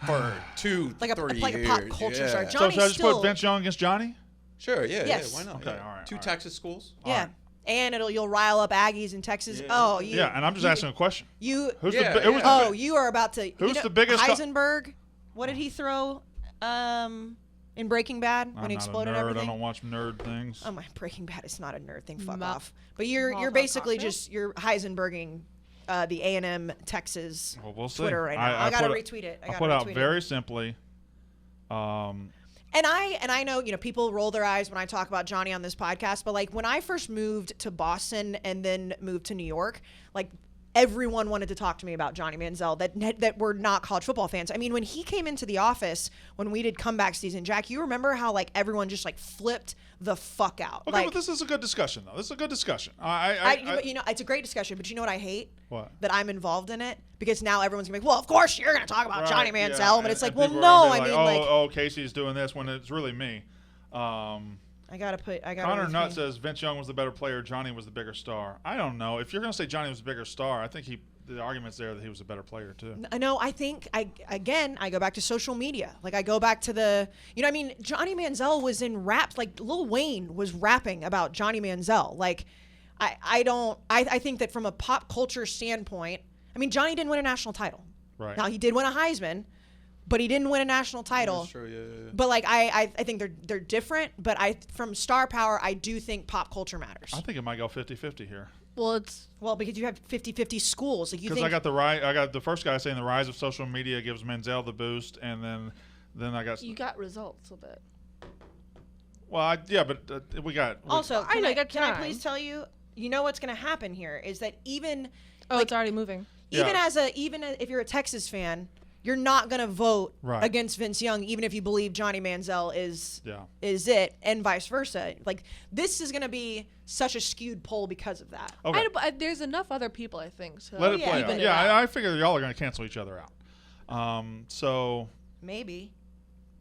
for 2-3 like a years. pop culture star. Yeah. So Johnny's should I just still- put Vince Young against Johnny? Sure, yeah, Yes. yeah, why not? Okay, yeah. all right, Two all right. Texas schools. Yeah. Alright. And you'll rile up Aggies in Texas. Yeah. Oh, Yeah, and I'm just asking a question. You Who's Yeah, the yeah. Oh, you are about to. Who's the biggest co- Heisenberg? What did he throw? In Breaking Bad when I'm he not exploded a nerd. everything. I don't watch nerd things. Oh my! Breaking Bad is not a nerd thing. Fuck Ma- off. But you're Molotov basically cocktail? just you're Heisenberging the A&M Texas Well, we'll see. Twitter right now. I gotta put it- retweet it. I gotta put out retweet it. very simply. And I know, people roll their eyes when I talk about Johnny on this podcast, but like when I first moved to Boston and then moved to New York, like everyone wanted to talk to me about Johnny Manziel that were not college football fans. I mean, when he came into the office when we did comeback season, Jack, you remember how like everyone just like flipped the fuck out. Okay, like, but this is a good discussion, though. This is a good discussion. it's a great discussion, but you know what I hate? What? That I'm involved in it because now everyone's gonna be like, well, of course you're gonna talk about Right, Johnny yeah, Manziel, but and- it's like, and well, people are no, gonna I be mean, like, oh, Casey's doing this when it's really me. I gotta Connor Nutt retweet. says Vince Young was the better player. Johnny was the bigger star. I don't know. If you're going to say Johnny was the bigger star, I think the argument's there that he was a better player too. No, I think I go back to social media. Like I go back to the, I mean, Johnny Manziel was in raps. Like Lil Wayne was rapping about Johnny Manziel. Like I think that from a pop culture standpoint, I mean, Johnny didn't win a national title. Right. Now he did win a Heisman, but he didn't win a national title. That's true, yeah. But like I think they're different. But from star power, I do think pop culture matters. I think it might go 50-50 here. Well, it's Well, because you have 50-50 schools. Like you Because think I got the first guy saying the rise of social media gives Manziel the boost, and then I got you got results with it. Well, but we got. Also, I know, you got can I time. please tell you? You know what's going to happen here is that even Oh, like, it's already moving. Yeah. If you're a Texas fan, you're not going to vote Right. against Vince Young, even if you believe Johnny Manziel is Yeah. it, and vice versa. Like this is going to be such a skewed poll because of that. Okay. There's enough other people, I think, to Let it yeah, play even out. it Yeah, out. I figure y'all are going to cancel each other out. So Maybe.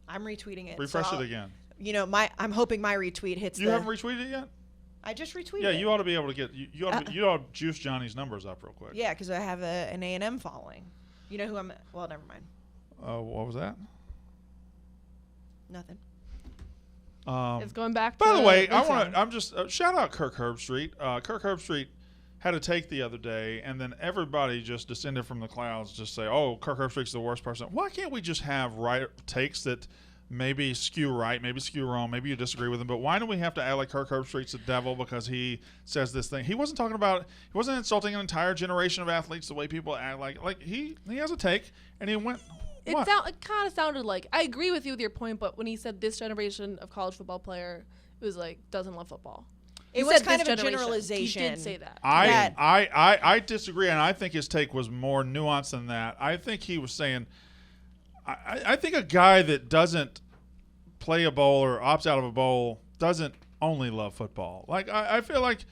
I'm retweeting it. refresh so it again. You know, I'm hoping my retweet hits. You haven't retweeted it yet? I just retweeted. Yeah, it. you ought to be able to get. You ought to juice Johnny's numbers up real quick. Yeah, because I have an A&M following. You know who I'm? Well, never mind. What was that? Nothing. it's going back. By to the way, Vince Young. I'm just shout out Kirk Herbstreit. Kirk Herbstreit had a take the other day, and then everybody just descended from the clouds, just say, "Oh, Kirk Herbstreit's the worst person." Why can't we just have right takes that maybe skew right, maybe skew wrong, maybe you disagree with him, but why do we have to act like Kirk Herbstreit's the devil because he says this thing? He wasn't talking about. He wasn't insulting an entire generation of athletes the way people act. Like he has a take, and he went. It What? kind of sounded like, I agree with you with your point, but when he said this generation of college football player, it was like doesn't love football. It He was said kind this of a generation. generalization. He did say that. That- I disagree, and I think his take was more nuanced than that. I think he was saying, I think a guy that doesn't play a bowl or opts out of a bowl doesn't only love football. Like I feel like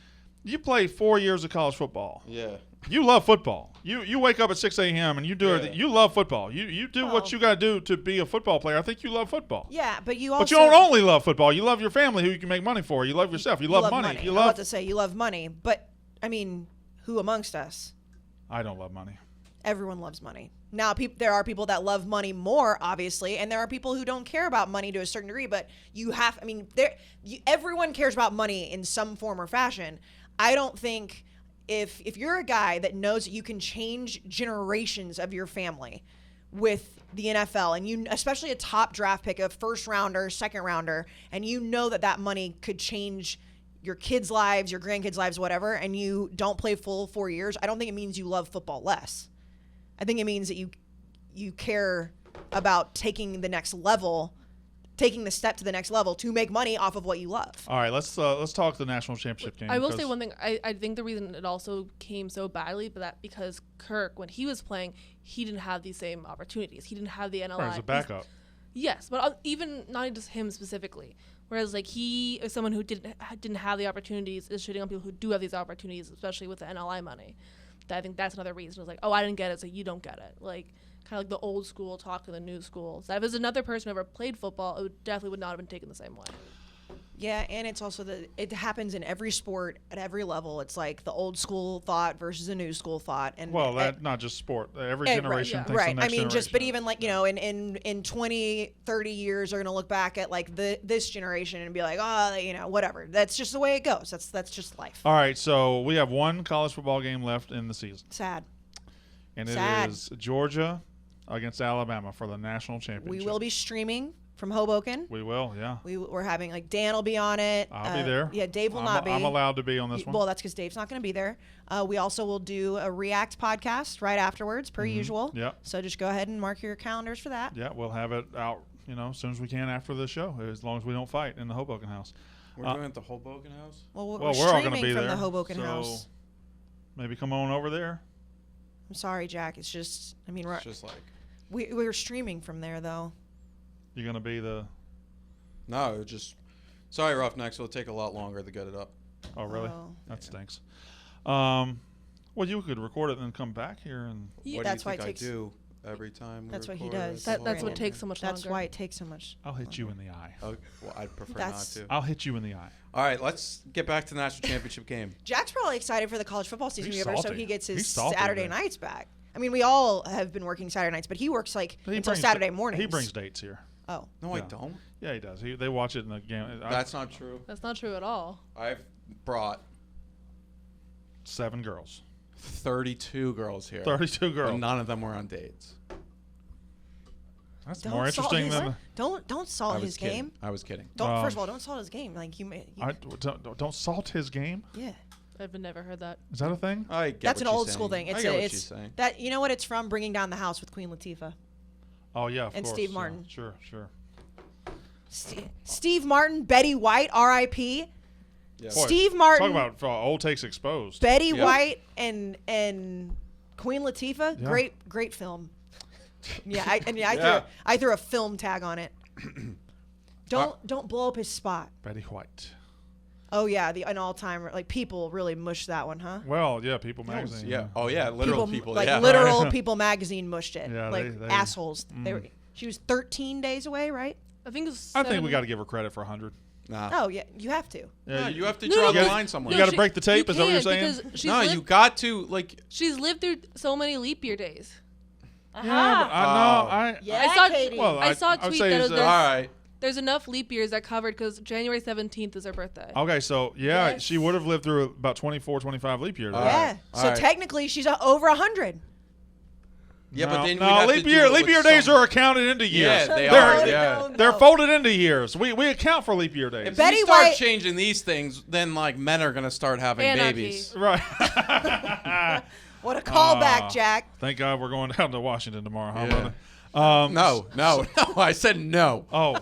you play 4 years of college football. Yeah. You love football. You wake up at 6 a.m. and you do it. You love football. You do Well- what you got to do to be a football player. I think you love football. Yeah, but you also. But you don't only love football. You love your family, who you can make money for. You love yourself. You love money. You I'm love. about to say you love money, but I mean, who amongst us? I don't love money. Everyone loves money. Now, there are people that love money more, obviously, and there are people who don't care about money to a certain degree. But you have, I mean, everyone cares about money in some form or fashion. I don't think if you're a guy that knows that you can change generations of your family with the NFL, and you, especially a top draft pick, a first rounder, second rounder, and you know that money could change your kids' lives, your grandkids' lives, whatever, and you don't play full 4 years, I don't think it means you love football less. I think it means that you care about taking the step to the next level to make money off of what you love. All right, let's talk the national championship game. I will say because- one thing. I think the reason it also came so badly, because Kirk, when he was playing, he didn't have these same opportunities. He didn't have the NLI. Right, as a backup. Yes, but even not just him specifically. Whereas like he is someone who didn't have the opportunities, is shitting on people who do have these opportunities, especially with the NLI money. I think that's another reason. It's like, oh, I didn't get it, so you don't get it. Like kind of like the old school talk to the new school. So if it was another person who ever played football, it definitely would not have been taken the same way. Yeah, and it's also it happens in every sport at every level. It's like the old school thought versus a new school thought, and Well, that not just sport. Every right, generation yeah. thinks right. the next I mean, just but generation. even like, you know, in 20, 30 years, they're gonna look back at like this generation and be like, oh, you know, whatever. That's just the way it goes. That's just life. All right, so we have one college football game left in the season, Sad. and Sad. it is Georgia against Alabama for the national championship. We will be streaming from Hoboken. We will, yeah. We're having like Dan will be on it. I'll be there. Yeah, Dave will I'm, not be. I'm allowed to be on this one. Well, that's because Dave's not going to be there. We also will do a React podcast right afterwards, per usual. Yep. So just go ahead and mark your calendars for that. Yeah, we'll have it out, as soon as we can after the show, as long as we don't fight in the Hoboken house. We're doing it at the Hoboken House? Well, we're Well, we're all streaming going to be from there. the Hoboken so house. Maybe come on over there. I'm sorry, Jack. It's just, I mean, It's just like, we're streaming from there, though. You're going to be the. no, it just, sorry, Roughnecks, it'll take a lot longer to get it up. Oh, really? Oh. That stinks. Well, you could record it and then come back here and. Yeah, What that's do why you it think takes. I do every time we That's what he record does. at the That's what Hoboken? takes so much That's longer. why it takes so much. I'll hit you in the eye. Oh, well, I'd prefer That's- not to. I'll hit you in the eye. All right, let's get back to the national championship game. Jack's probably excited for the college football season He's over, so salty. he gets his He's salty Saturday today. nights back. I mean, we all have been working Saturday nights, but he works like He until brings Saturday da- mornings. He brings dates here. Oh, No, I Yeah. don't. Yeah, he does. They watch it in the game. That's not true. That's not true at all. I've brought 7 girls. 32 girls here. 32 But girls. none of them were on dates. That's don't more salt interesting his, than. don't salt I was his kidding. game. I was kidding. Don't first of all, don't salt his game. Like you may. Don't salt his game. Yeah. I've never heard that. Is that a thing? I get That's an what she's old school saying. thing. I It's get what it's she's saying. that you know what it's from? Bringing Down the House with Queen Latifah. Oh yeah, of And course. Steve Yeah, Martin. Sure. Steve Martin, Betty White, R.I.P. Yeah. Boy, Steve Martin, Talk about old takes exposed. Betty Yeah. White, and Queen Latifah. Yeah. Great film. Yeah, Yeah. I threw a film tag on it. Don't blow up his spot. Betty White. Oh yeah, an all-time, like, People really mushed that one, huh? Well, yeah, People magazine. Yeah. Oh yeah, literal people. like yeah. literal People magazine mushed it. Yeah, like they- assholes. She was 13 days away, right? I think it's. I think we 7 got to give her credit for 100. Nah. Oh yeah, you have to. No, you have to No, draw no, the no, line somewhere. You gotta she- break the tape, is that what you're can't, saying? because she's No, lived, you got to like. she's lived through so many leap year days. Yeah, but I know. Yeah, I saw- Katie. Well, I saw a I would tweet say that is, was All right. There's enough leap years that covered because January 17th is her birthday. Okay, so yeah, Yes. she would have lived through about 24, 25 leap years. All Yeah. right. So All right. technically, she's over 100. Yeah, but then no, we'd have to leap do year it leap with year days some- are accounted into years. Yeah, they They're- are. Yeah. They're folded into years. We account for leap year days. If Betty we start White- changing these things, then like men are gonna start having Anarchy. babies. Right. What a callback, Jack. Thank God we're going down to Washington tomorrow, huh, Yeah. brother? No. I said no. Oh,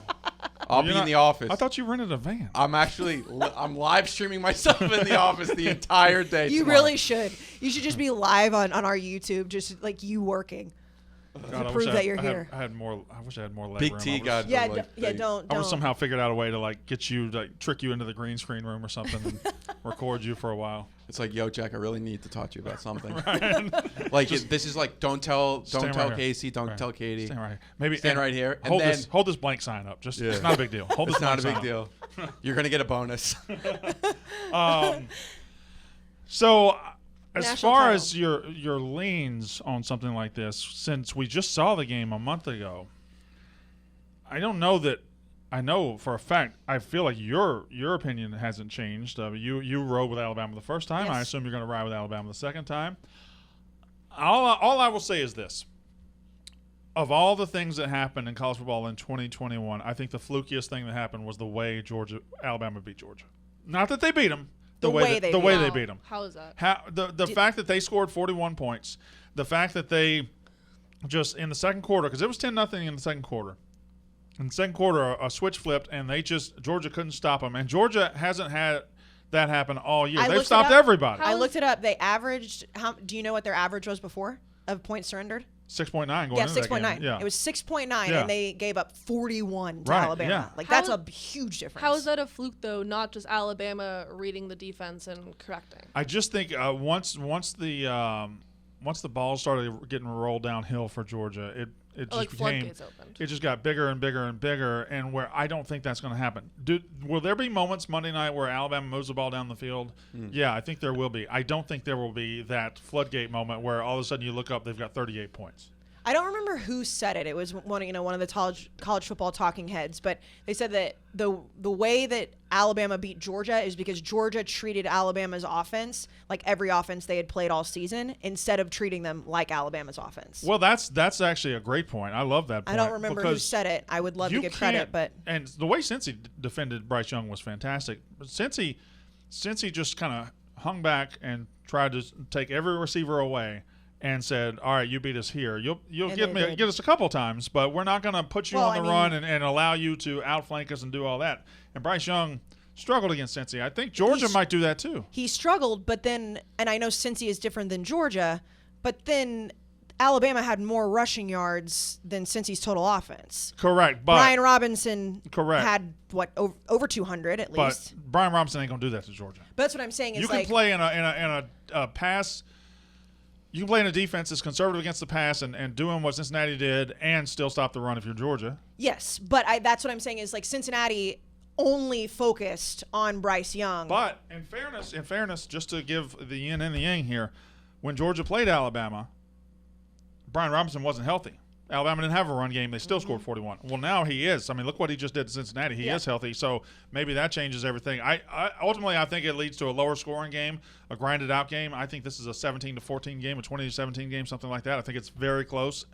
I'll you're be in not- the office. I thought you rented a van. I'm actually I'm live streaming myself in the office the entire day. You tomorrow. really should. You should just be live on our YouTube, just like you working. God, I prove wish that I- you're I had- here. I had more. I wish I had more leg Big room. T I was- got Yeah, like, yeah. they- Don't. I would somehow figured out a way to like get you, like trick you into the green screen room or something, and record you for a while. It's like, yo, Jack, I really need to talk to you about something. Like this is like, don't tell Stand right here. Casey, don't Right. tell Katie. Stand right here. Maybe Stand and right here, and Hold then- hold this blank sign up. Just Yeah. it's not a big deal. Hold It's this not a blank big sign up. deal. You're gonna get a bonus. So, as National far title. as your leans on something like this, since we just saw the game a month ago, I don't know that. I know for a fact. I feel like your opinion hasn't changed. You rode with Alabama the first time. I Yes. assume you're going to ride with Alabama the second time. All I will say is this: of all the things that happened in college football in 2021, I think the flukiest thing that happened was the way Alabama beat Georgia. Not that they beat them. The way they How- beat them. How is that? How the fact that they scored 41 points, the fact that they just in the second quarter, because it was 10-0 in the second quarter. In the second quarter, a switch flipped, and Georgia couldn't stop them. And Georgia hasn't had that happen all year. I They've looked it stopped up. everybody. I looked it up. They averaged. Do you know what their average was before of points surrendered? 6.9 going Yeah, into that 6.9. game. Yeah. It was 6.9, Yeah. and they gave up 41 to Right, Alabama. yeah. Like, How that's is- a huge difference. How is that a fluke though? Not just Alabama reading the defense and correcting. I just think once the ball started getting rolled downhill for Georgia, it just Like became floodgates opened. it just got bigger and bigger and bigger, and where I don't think that's going to happen. Will there be moments Monday night where Alabama moves the ball down the field? Yeah, I think there will be. I don't think there will be that floodgate moment where all of a sudden you look up, they've got 38 points. I don't remember who said it. It was one of the college football talking heads, but they said that the way that Alabama beat Georgia is because Georgia treated Alabama's offense like every offense they had played all season instead of treating them like Alabama's offense. Well, that's actually a great point. I love that I point. don't remember who because said it. I would love to you give credit, can't- but and the way Cincy defended Bryce Young was fantastic. But Cincy just kind of hung back and tried to take every receiver away and said, "All right, you beat us here. You'll And get they did. get us a couple times, but we're not going to put you Well, on the I mean- run and allow you to outflank us and do all that." And Bryce Young struggled against Cincy. I think Georgia He's- might do that too. he struggled, but then, and I know Cincy is different than Georgia, but then Alabama had more rushing yards than Cincy's total offense. Correct, but Brian Robinson Correct. had what over 200 at but least. Brian Robinson ain't going to do that to Georgia. But that's what I'm saying. Is You can like play in a pass. You can play in a defense that's conservative against the pass and doing what Cincinnati did and still stop the run if you're Georgia. yes, but that's what I'm saying is like Cincinnati only focused on Bryce Young. But in fairness, just to give the yin and the yang here, when Georgia played Alabama, Brian Robinson wasn't healthy. Alabama didn't have a run game. They still scored 41. Well, now he is. I mean, look what he just did to Cincinnati. He Yeah. is healthy, so maybe that changes everything. I ultimately I think it leads to a lower scoring game, a grinded out game. I think this is a 17-14 game, a 20-17 game, something like that. I think it's very close.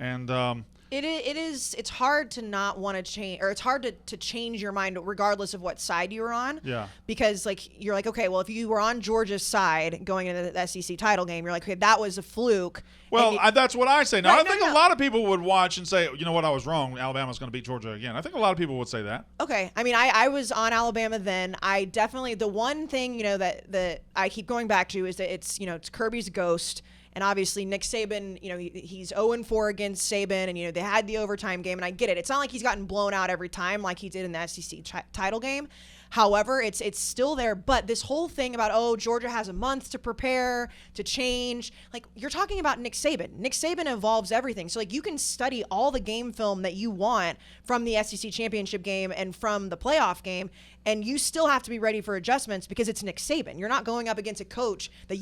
And It's hard to not want to change, or it's hard to change your mind regardless of what side you're on. Yeah. Because like you're like, okay, well, if you were on Georgia's side going into the SEC title game, you're like, okay, that was a fluke. well, that's what I say. Now, Right, I think no. a lot of people would watch and say, you know what, I was wrong. Alabama's going to beat Georgia again. I think a lot of people would say that. Okay. I mean, I was on Alabama then. I definitely, the one thing, that I keep going back to is that it's Kirby's ghost. And obviously Nick Saban, he's 0-4 against Saban, and they had the overtime game, and I get it. It's not like he's gotten blown out every time like he did in the SEC title game. However, it's still there. But this whole thing about, Georgia has a month to prepare, to change. Like, you're talking about Nick Saban. Nick Saban evolves everything. So, like, you can study all the game film that you want from the SEC championship game and from the playoff game, and you still have to be ready for adjustments because it's Nick Saban. You're not going up against a coach that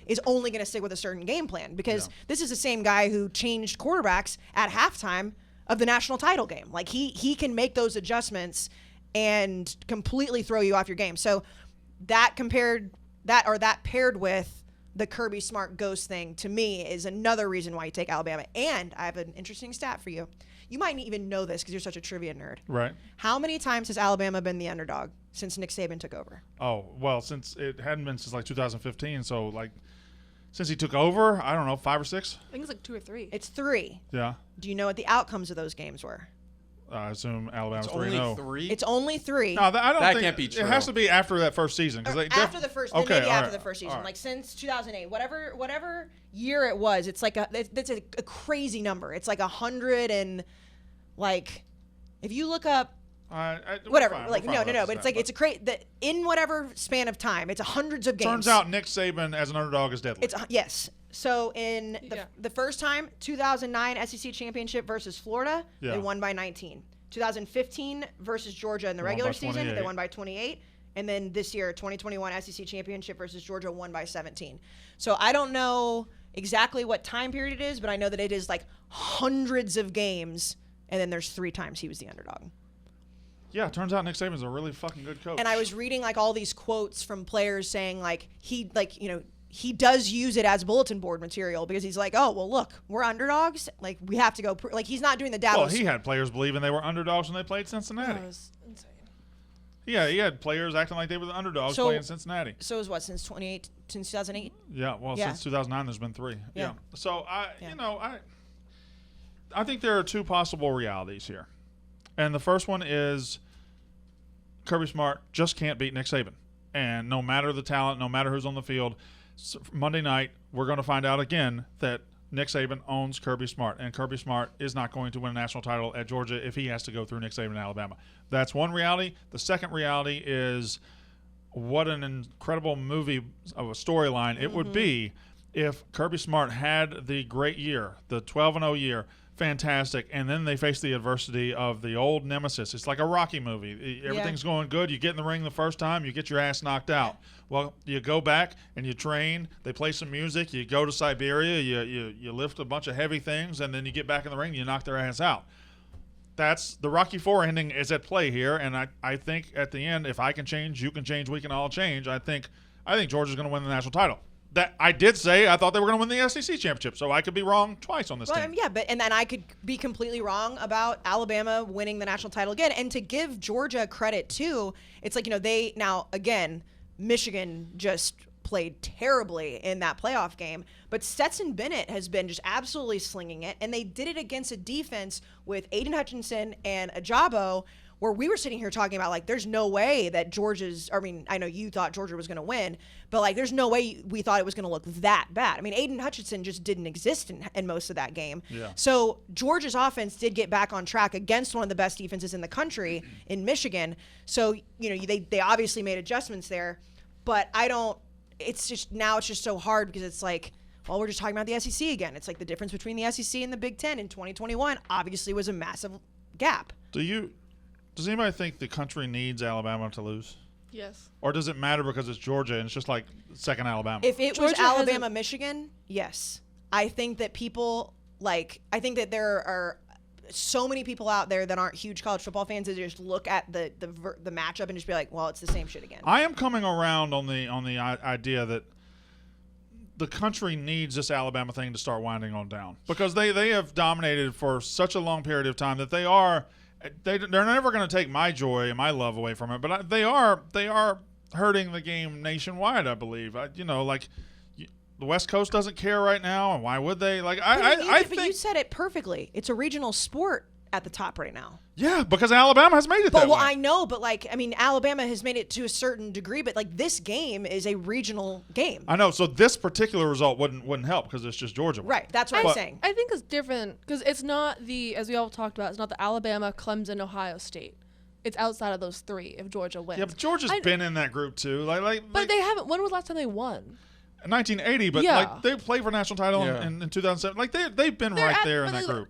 is only going to stick with a certain game plan, because this is the same guy who changed quarterbacks at halftime of the national title game. Like, he can make those adjustments and completely throw you off your game. So that paired with the Kirby Smart ghost thing, to me, is another reason why you take Alabama. And I have an interesting stat for you. You might even know this because you're such a trivia nerd. Right. How many times has Alabama been the underdog since Nick Saban took over? Oh, well, since it hadn't been since like 2015, so like since he took over, I don't know, 5 or 6? I think it's like 2 or 3. It's 3. Yeah. Do you know what the outcomes of those games were? I assume Alabama's It's 3-0. only 3. It's only 3. No, I don't That think can't be It true. has to be after that first season. Or They after the first, okay, maybe all after right, the first season, all right. like since 2008, whatever year it was. It's like that's a crazy number. It's like 100 and like, if you look up whatever, we're like fine no, with but that, it's like it's a that in whatever span of time, it's hundreds of games. Turns out Nick Saban as an underdog is deadly. It's yes. So in Yeah. the first time, 2009 SEC championship versus Florida, Yeah. they won by 19. 2015 versus Georgia in the Won regular by season, they 28. won by 28. And then this year, 2021 SEC championship versus Georgia, won by 17. So I don't know exactly what time period it is, but I know that it is like hundreds of games, and then there's 3 times he was the underdog. Yeah, turns out Nick Saban's a really fucking good coach. And I was reading like all these quotes from players saying like he does use it as bulletin board material, because he's like, oh, well, look, we're underdogs. Like, we have to go. Like, he's not doing the Davos. Well, he had players believing they were underdogs when they played Cincinnati. That was insane. Yeah, he had players acting like they were the underdogs So- playing Cincinnati. So it was what, since 2008? Yeah, well, Yeah. since 2009, there's been 3. Yeah. So Yeah. I think there are 2 possible realities here, and the first one is Kirby Smart just can't beat Nick Saban, and no matter the talent, no matter who's on the field, Monday night we're going to find out again that Nick Saban owns Kirby Smart, and Kirby Smart is not going to win a national title at Georgia if he has to go through Nick Saban in Alabama. That's one reality. The second reality is what an incredible movie of a storyline it would be if Kirby Smart had the great year, the 12-0 year, fantastic, and then they face the adversity of the old nemesis. It's like a Rocky movie. Everything's going good. You get in the ring the first time, you get your ass knocked out. Well, you go back and you train. They play some music. You go to Siberia. You lift a bunch of heavy things, and then you get back in the ring and you knock their ass out. That's the Rocky IV ending is at play here, and I think at the end, if I can change, you can change, we can all change. I think Georgia's going to win the national title. That I did say I thought they were going to win the SEC championship, so I could be wrong twice on this Well, team. yeah, and then I could be completely wrong about Alabama winning the national title again. And to give Georgia credit too, it's like, Michigan just played terribly in that playoff game, but Stetson Bennett has been just absolutely slinging it, and they did it against a defense with Aiden Hutchinson and Ajabo, where we were sitting here talking about, like, there's no way that I know you thought Georgia was going to win, but, like, there's no way we thought it was going to look that bad. I mean, Aiden Hutchinson just didn't exist in most of that game. Yeah. So Georgia's offense did get back on track against one of the best defenses in the country in Michigan. So, they obviously made adjustments there, but it's just so hard because it's like, well, we're just talking about the SEC again. It's like the difference between the SEC and the Big Ten in 2021 obviously was a massive gap. Does anybody think the country needs Alabama to lose? Yes. Or does it matter because it's Georgia and it's just like second Alabama? If it was Georgia hasn't- Alabama, Michigan, yes. I think that I think that there are so many people out there that aren't huge college football fans that just look at the matchup and just be like, well, it's the same shit again. I am coming around on the idea that the country needs this Alabama thing to start winding on down, because they have dominated for such a long period of time that they're never going to take my joy and my love away from it. But they are hurting the game nationwide, I believe. The West Coast doesn't care right now, and why would they? Like I but you said it perfectly. It's a regional sport at the top right now. Yeah, because Alabama has made it But that well, way. I know, but Alabama has made it to a certain degree. But this game is a regional game, I know. So this particular result wouldn't help because it's just Georgia. right? That's what I'm saying. I think it's different because it's not as we all talked about, it's not the Alabama, Clemson, Ohio State. It's outside of those three if Georgia wins. Yeah, but Georgia's been in that group too. But they haven't. When was the last time they won? 1980, but Yeah. they played for a national title Yeah. in 2007. They've been right there in that group.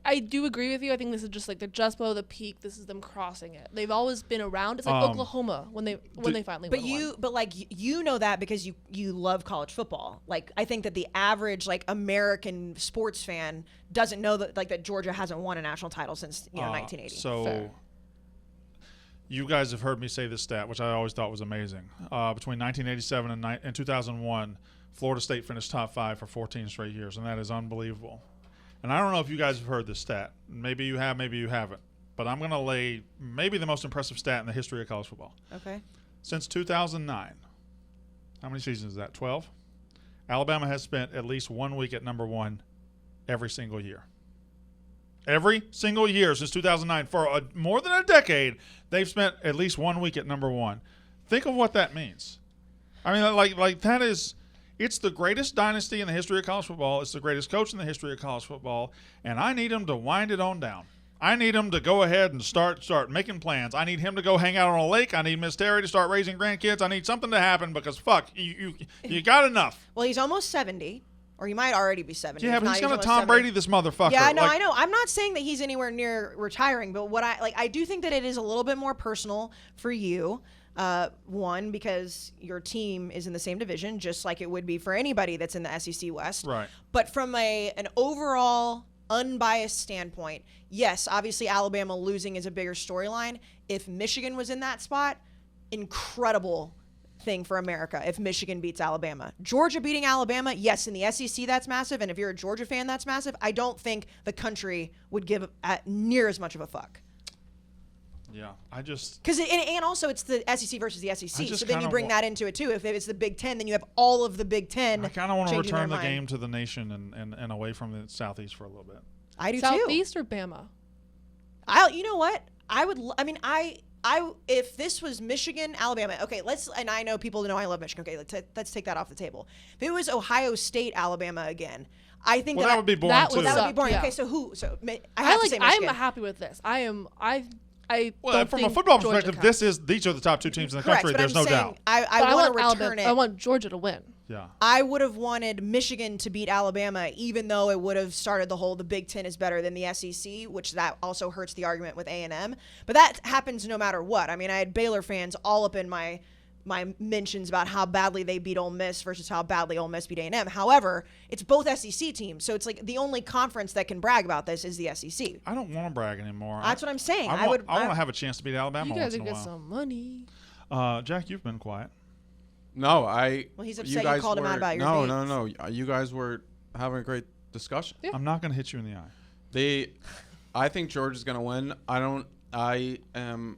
I do agree with you. I think this is just they're just below the peak. This is them crossing it. They've always been around. It's like Oklahoma when they finally But won one. you know that because you love college football. I think that the average American sports fan doesn't know that Georgia hasn't won a national title since 1980. So Fair. you guys have heard me say this stat, which I always thought was amazing. Between 1987 and 2001, Florida State finished top 5 for 14 straight years, and that is unbelievable. And I don't know if you guys have heard this stat. Maybe you have, maybe you haven't. But I'm going to lay maybe the most impressive stat in the history of college football. Okay. Since 2009, how many seasons is that? 12? Alabama has spent at least 1 week at number 1 every single year. Every single year since 2009, for more than a decade, they've spent at least 1 week at number 1. Think of what that means. I mean, that is... It's the greatest dynasty in the history of college football. It's the greatest coach in the history of college football. And I need him to wind it on down. I need him to go ahead and start making plans. I need him to go hang out on a lake. I need Miss Terry to start raising grandkids. I need something to happen because, you got enough. Well, he's almost 70, or he might already be 70. Yeah, If but not, he's going to almost Tom 70. Brady this motherfucker. Yeah, no, I know. I'm not saying that he's anywhere near retiring, but what I do think that it is a little bit more personal for you. One, because your team is in the same division, just like it would be for anybody that's in the SEC West. Right. But from an overall unbiased standpoint, yes, obviously Alabama losing is a bigger storyline. If Michigan was in that spot, incredible thing for America if Michigan beats Alabama. Georgia beating Alabama, yes, in the SEC that's massive, and if you're a Georgia fan that's massive. I don't think the country would give near as much of a fuck. Yeah, I just... Because and also it's the SEC versus the SEC, just so then you kinda bring that into it too. If it's the Big Ten, then you have all of the Big Ten. I kind of want to changing return their the mind. game to the nation and away from the Southeast for a little bit. I do too. Southeast or Bama? You know what? If this was Michigan, Alabama, okay, and I know people know I love Michigan. Okay, let's take that off the table. If it was Ohio State, Alabama again, I think Well, that would be boring that too. would that would be suck, boring. yeah. Okay, so who? So I have to say I'm Michigan. happy with this. I Well, don't from a think football Georgia perspective, counts. these are the top 2 teams in the Correct, country. but There's I'm no saying doubt. I But want to want return Alabama. it. I want Georgia to win. Yeah. I would have wanted Michigan to beat Alabama, even though it would have started the Big Ten is better than the SEC, which that also hurts the argument with A&M. But that happens no matter what. I mean, I had Baylor fans all up in my mentions about how badly they beat Ole Miss versus how badly Ole Miss beat A&M. However, it's both SEC teams, so it's like the only conference that can brag about this is the SEC. I don't want to brag anymore. That's what I'm saying. I want to have a chance to beat Alabama You once guys in would a get while. some money. Jack, you've been quiet. No, Well, he's upset you called him out about your No. You guys were having a great discussion. Yeah. I'm not going to hit you in the eye. I think Georgia's going to win. I am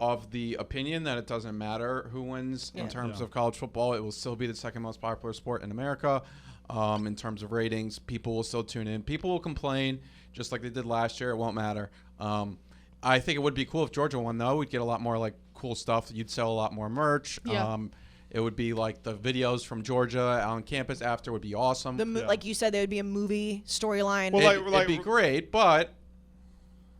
of the opinion that it doesn't matter who wins in terms of college football. It will still be the second most popular sport in America. In terms of ratings, people will still tune in. People will complain just like they did last year. It won't matter. I think it would be cool if Georgia won, though. We'd get a lot more cool stuff. You'd sell a lot more merch. Yeah. It would be the videos from Georgia on campus after would be awesome. Like you said, there would be a movie storyline. Well, It'd be great, but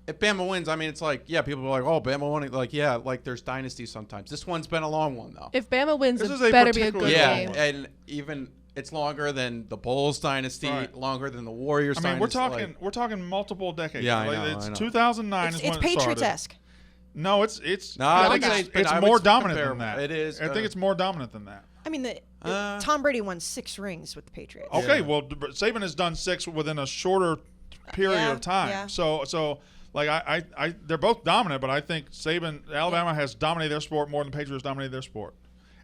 if Bama wins, I mean, it's people are like, oh, Bama won. There's dynasties sometimes. This one's been a long one, though. If Bama wins, This it is a better be a particularly good long game. one. And even it's longer than the Bulls dynasty, Right. longer than the Warriors I mean, dynasty. we're talking multiple decades. Yeah, I know, It's I know. 2009 it's is when it Patriots-esque. started. No, it's No, I think would say it's I more would dominant compare than that. it is, I think it's more dominant than that. I mean, Tom Brady won 6 rings with the Patriots. Okay, Yeah. well, Saban has done 6 within a shorter period Yeah, of time. yeah. So they're both dominant, but I think Alabama has dominated their sport more than the Patriots dominated their sport.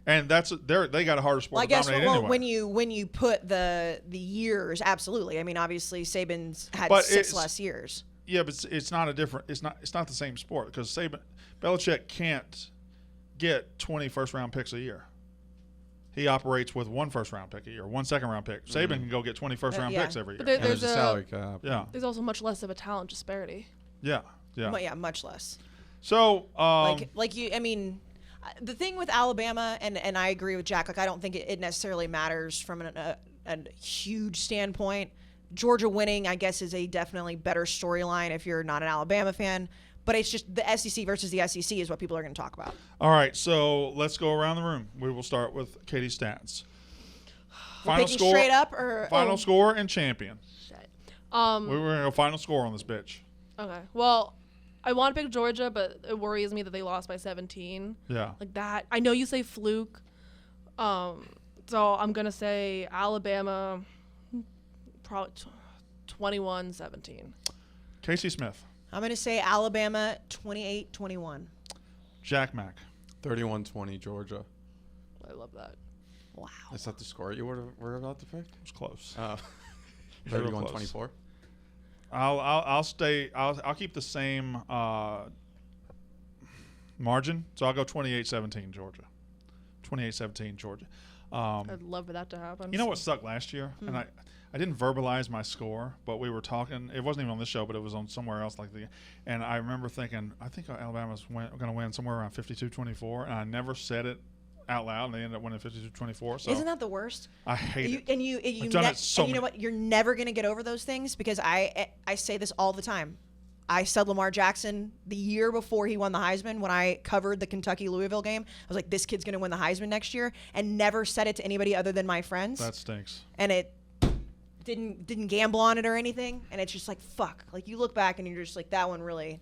And they got a harder sport Well, I to guess dominate anyway. when you put the years, absolutely. I mean, obviously Saban's had But 6 it's- less years. Yeah, but it's not the same sport because Belichick can't get 20 first-round picks a year. He operates with 1 first-round pick a year, 1 second-round pick. Saban can go get 20 first-round yeah. picks every year. But there- And there's a There's a- salary cap. Yeah, There's also much less of a talent disparity. yeah. But yeah, much less. So, The thing with Alabama, and I agree with Jack. Like, I don't think it necessarily matters from a huge standpoint. Georgia winning, I guess, is a definitely better storyline if you're not an Alabama fan. But it's just the SEC versus the SEC is what people are going to talk about. all right, so let's go around the room. We will start with Katie's stats. We're picking straight up or final score and champion. Shit. We were going to go final score on this bitch. Okay. Well, I want to pick Georgia, but it worries me that they lost by 17. Yeah. Like that. I know you say fluke. So I'm going to say Alabama probably 21-17. Casey Smith, I'm going to say Alabama 28-21. Jack Mack. 31-20 Georgia. I love that. Wow. Is that the score you were about to pick? It was close. They were 31-24. I'll keep the same margin. So I'll go 28-17 Georgia. 28-17 Georgia. I'd love for that to happen. You know what sucked last year? And I didn't verbalize my score, but we were talking. It wasn't even on this show, but it was on somewhere else. And I remember thinking, I think Alabama's going to win somewhere around 52-24, and I never said it out loud, and they ended up winning 52-24. So Isn't that the worst? I hate it. And you I've done it so and you know many- what? You're never gonna get over those things because I say this all the time. I said Lamar Jackson the year before he won the Heisman when I covered the Kentucky Louisville game. I was like, this kid's gonna win the Heisman next year, and never said it to anybody other than my friends. That stinks. And it didn't gamble on it or anything. And it's just like fuck. Like you look back and you're just like that one really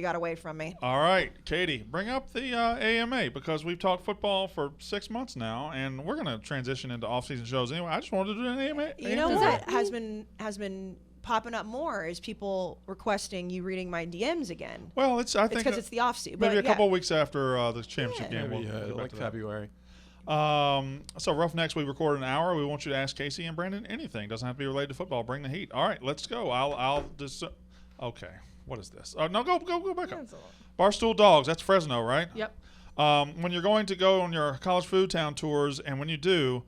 got away from me. All right, Katie, bring up the AMA because we've talked football for 6 months now, and we're going to transition into off-season shows anyway. I just wanted to do an AMA. You know AMA. what has been popping up more is people requesting you reading my DMs again. Well, I think because it's the off season. maybe a couple of weeks after the championship game. Maybe we'll get back like to that. February. So Roughnecks, we recorded an hour. We want you to ask Casey and Brandon anything. Doesn't have to be related to football. Bring the heat. All right, let's go. I'll just. Okay, what is this? No, go back up. Barstool Dogs. That's Fresno, right? Yep. When you're going to go on your college food town tours, and when you do,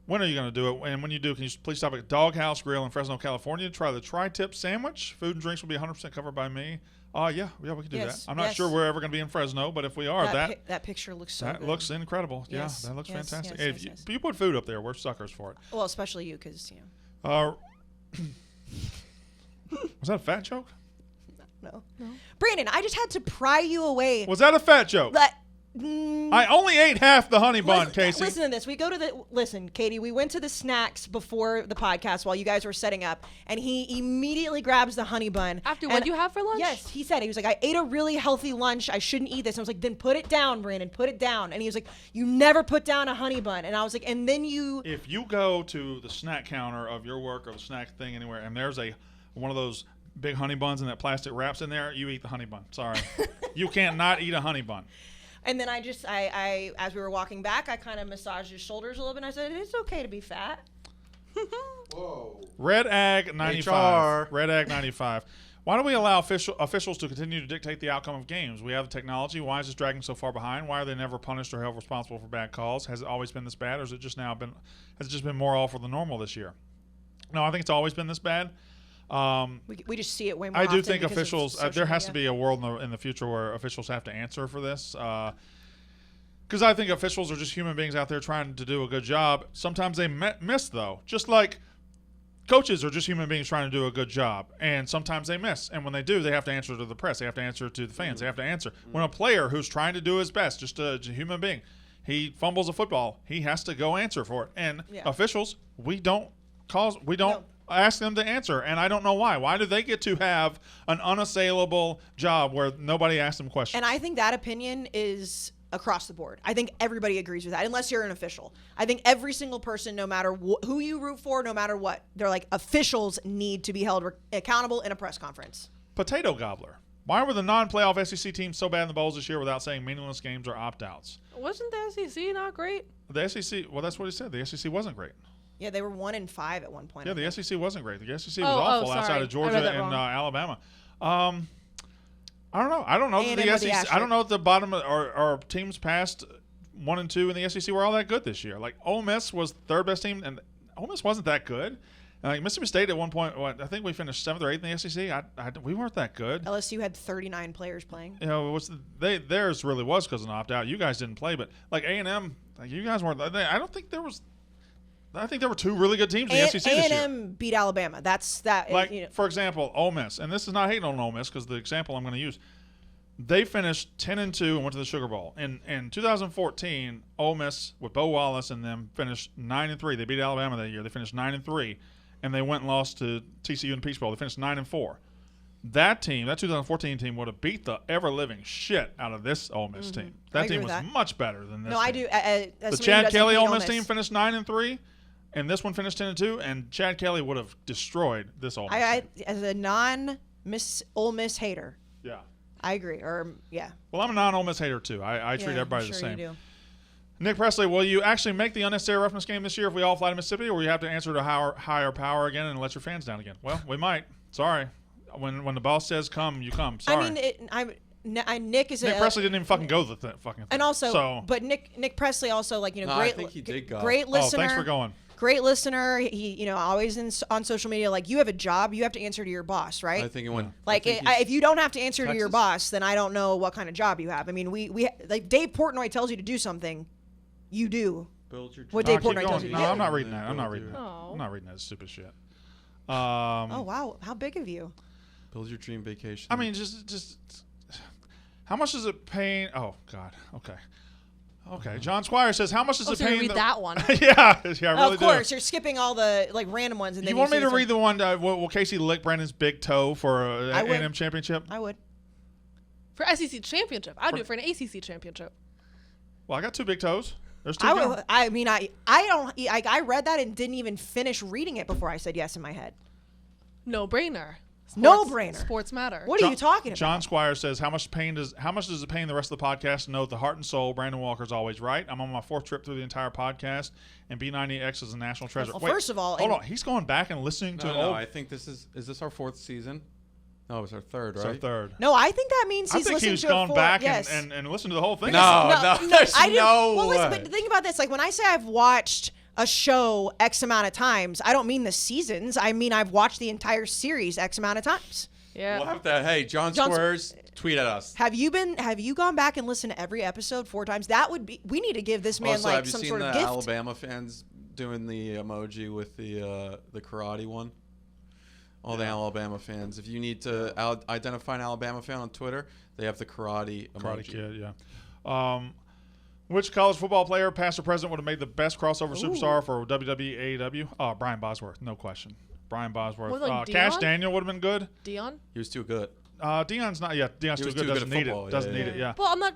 when are you going to do it? And when you do, can you please stop at Doghouse Grill in Fresno, California? Try the tri-tip sandwich. Food and drinks will be 100% covered by me. Yeah, we can do Yes, that. I'm not yes. sure we're ever going to be in Fresno, but if we are, that picture looks so that good. looks incredible. Yes, Yeah, that looks yes, fantastic. yes, If yes, you, yes. you put food up there, we're suckers for it. Well, especially you because you know. Was that a fat joke? No. Brandon, I just had to pry you away. Was that a fat joke? But I only ate half the honey bun, Casey. Listen to this. Listen, Katie, we went to the snacks before the podcast while you guys were setting up, and he immediately grabs the honey bun. After what And- you have for lunch? Yes, he said. He was like, I ate a really healthy lunch. I shouldn't eat this. And I was like, then put it down, Brandon. Put it down. And he was like, you never put down a honey bun. And I was like, and then you. If you go to the snack counter of your work or the snack thing anywhere, and there's one of those big honey buns and that plastic wraps in there, you eat the honey bun. Sorry. You can't not eat a honey bun. And then I as we were walking back, I kind of massaged his shoulders a little bit. And I said, it's okay to be fat. Whoa. Red Ag 95. HR. Red Ag 95. Why do we allow officials to continue to dictate the outcome of games? We have the technology. Why is this dragging so far behind? Why are they never punished or held responsible for bad calls? Has it always been this bad, or has it just been more awful than normal this year? No, I think it's always been this bad. We just see it way more I do often think because of officials. social There has to media. be a world in the future where officials have to answer for this. Because I think officials are just human beings out there trying to do a good job. Sometimes they miss, though. Just like coaches are just human beings trying to do a good job, and sometimes they miss. And when they do, they have to answer to the press. They have to answer to the fans. They have to answer. When a player who's trying to do his best, just a human being, he fumbles a football, he has to go answer for it. And officials, we don't ask them to answer, and I don't know why. Why do they get to have an unassailable job where nobody asks them questions? And I think that opinion is across the board. I think everybody agrees with that, unless you're an official. I think every single person, no matter who you root for, no matter what, they're like, officials need to be held accountable in a press conference. Potato Gobbler. Why were the non-playoff SEC teams so bad in the bowls this year without saying meaningless games or opt-outs? Wasn't the SEC not great? The SEC, well, that's what he said. The SEC wasn't great. Yeah, they were 1-5 at one point. Yeah, I the think. SEC wasn't great. The SEC was Oh, awful sorry. outside of I Georgia read that and wrong. Alabama. I don't know. I don't know A&M that the with the SEC. I asterisk. don't know if the bottom or teams past 1 and 2 in the SEC were all that good this year. Like Ole Miss was third best team, and Ole Miss wasn't that good. And like Mississippi State at one point, I think we finished 7th or 8th in the SEC. We weren't that good. LSU had 39 players playing. You know, theirs really was because of an opt-out. You guys didn't play, but like A&M, like you guys weren't. I don't think there was. I think there were 2 really good teams in the SEC this year. A&M beat Alabama. That's that. Like, you know, for example, Ole Miss, and this is not hating on Ole Miss because the example I'm going to use, they finished 10-2 and went to the Sugar Bowl. In 2014, Ole Miss with Bo Wallace and them finished 9-3. They beat Alabama that year. They finished 9-3, and they went and lost to TCU in the Peach Bowl. They finished 9-4. That team, that 2014 team, would have beat the ever-living shit out of this Ole Miss team. I That agree team with was that. much better than this. no, I team. do. As The somebody who Chad doesn't Kelly hate Ole Miss team finished 9-3, and this one finished 10-2, and Chad Kelly would have destroyed this Ole Miss team. As a non-Miss Ole Miss hater, Yeah. I agree. Or yeah, Well, I'm a non-Ole Miss hater too. I treat Yeah, everybody I'm the sure same. You do. Nick Presley, will you actually make the unnecessary roughness game this year if we all fly to Mississippi, or will you have to answer to higher power again and let your fans down again? Well, we might. Sorry. When the boss says come, you come. Sorry. I mean, Nick is Nick a Presley didn't even fucking go to the fucking thing. and also, so, but Nick Presley also like No, great. I think he did go. Great listener. thanks for going. Great listener. He always on social media. Like you have a job, you have to answer to your boss, right? I think it went. Like I think he's- if you don't have to answer to your Texas? boss, then I don't know what kind of job you have. I mean, we like Dave Portnoy tells you to do something, you do. build your What No, Dave keep Portnoy tells going. you. No, Yeah. I'm not reading that. I'm not reading that. Oh. I'm not reading that stupid shit. Oh wow, how big of you? build your dream vacation. I mean, just how much is it paying? Oh God. Okay. John Squire says, how much is Oh, it so you paying? read that one. yeah, I really Of course, do. you're skipping all the like random ones. And then You want me see to some- read the one? Will Casey lick Brandon's big toe for I an would. A&M championship? I would. For SEC championship. I'd do it for an ACC championship. Well, I got 2 big toes. There's 2. I going. would. I mean, I don't. I read that and didn't even finish reading it before I said yes in my head. No brainer. No brainer. Sports matter. What are you talking about? John Squire says, how much does it pain the rest of the podcast to know that the heart and soul Brandon Walker's always right? I'm on my 4th trip through the entire podcast, and B90X is a national treasure. Well, Wait, first of all, hold on. He's going back and listening to no, old. I think this is this our 4th season? No, it's our 3rd, It's right? our 3rd. No, I think that means I he's think listening he's to gone it back yes. and listened to the whole thing. No, there's I do. no Well, listen, way. but think about this. Like when I say I've watched a show X amount of times, I don't mean the seasons. I mean I've watched the entire series X amount of times. Yeah. We'll have to. Hey, John John- Squares, tweet at us. Have you gone back and listened to every episode 4 times? That would be. We need to give this man Also, like have you some seen sort the of gift. Alabama fans doing the emoji with the karate one? All the Alabama fans. If you need to identify an Alabama fan on Twitter, they have the karate emoji. Karate Kid, yeah. Which college football player, past or present, would have made the best crossover superstar for WWE, AEW? Oh, Brian Bosworth, no question. Brian Bosworth. What, like Cash Deion? Daniel would have been good. Dion? He was too good. Deion's not yet. Deion's He too was good. too good Doesn't at need football, it. Doesn't yeah, need it. yeah. Yeah. Well, I'm not.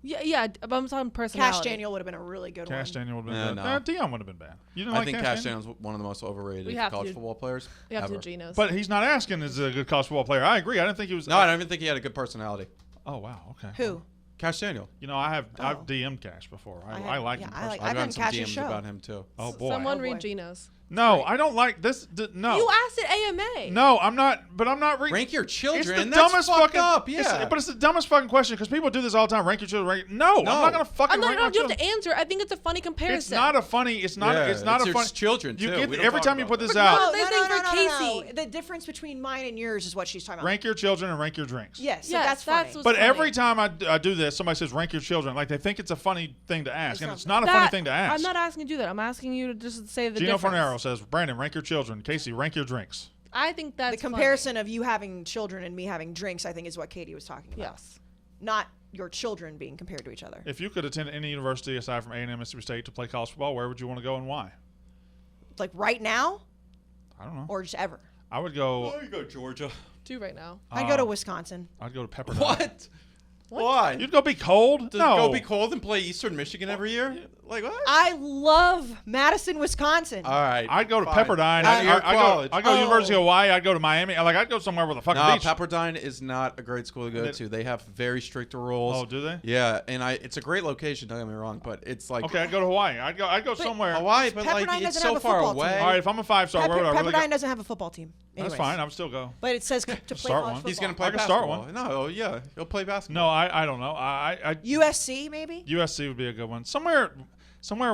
Yeah, but I'm talking personality. Cash Daniel would have been a really good Cash one. Daniel would have Yeah, been good. no. Deion would have been bad. You didn't I like think Cash Cash Daniel? Daniel's one of the most We overrated have to college do- football players We have to ever. do Geno's. But he's not asking is a good college football player. I agree. I didn't think he was. No, I don't even think he had a good personality. Oh wow. Okay. Who? Cash Daniel. You know, I've Oh. DM'd Cash before. I have- like yeah, him. I like- personally. I've I've done done some Cash's DMs show. about him too. Oh boy. Someone Oh, read boy. Geno's. No, I don't like this. No. You asked it AMA. No, I'm not. But I'm not reading. Rank your It's children. the That's dumbest fucked fucking. up. Yeah. But it's the dumbest fucking question because people do this all the time. Rank your children. No, I'm not gonna fucking I'm not. rank No, my you children. have to answer. I think it's a funny comparison. It's not a funny. It's not. Yeah, it's not it's a your funny. children, You too. get We don't every talk time you about put this that. out. No, they're saying for Casey. The difference between mine and yours is what she's talking about. Rank your children and rank your drinks. Yes, so Yes, that's funny. what's But funny. every time I do this, somebody says rank your children. Like they think it's a funny thing to ask, and not. it's not a funny thing to ask. I'm not asking you to do that. I'm asking you to just say the Gino difference. Fornero says, Brandon, rank your children. Casey, rank your drinks. I think that's The comparison of you having children and me having drinks, I think, is what Katie was talking Funny. about. Yes. Not your children being compared to each other. If you could attend any university aside from A&M Mississippi State to play college football, where would you want to go and why? Like right now I don't know. or just ever. I would go. you go Georgia. Do right now. I'd go to Wisconsin. I'd go to Pepperdine. What? What? Why? You'd go be cold? Does no. it go be cold and play Eastern Michigan every year? Like what? I love Madison, Wisconsin. All right. I'd go to fine. Pepperdine. At your college. I'd go to University of Oh. Hawaii. I'd go to Miami. I'd go somewhere with a fucking No, beach. Pepperdine is not a great school to go It- to. They have very strict rules. Oh, do they? Yeah, and it's a great location. Don't get me wrong, but it's like Okay, I'd go to Hawaii. I'd go somewhere. Hawaii, but Pepperdine like it's doesn't so have a far football team. away. All right, if I'm a 5-star, where would I really Pepperdine go? doesn't have a football team. That's Anyways. fine. I would still go. But it says to play Start college one. He's football. gonna play I can start basketball. No, yeah, he'll play basketball. No, I don't know. I USC maybe. USC would be a good one. Somewhere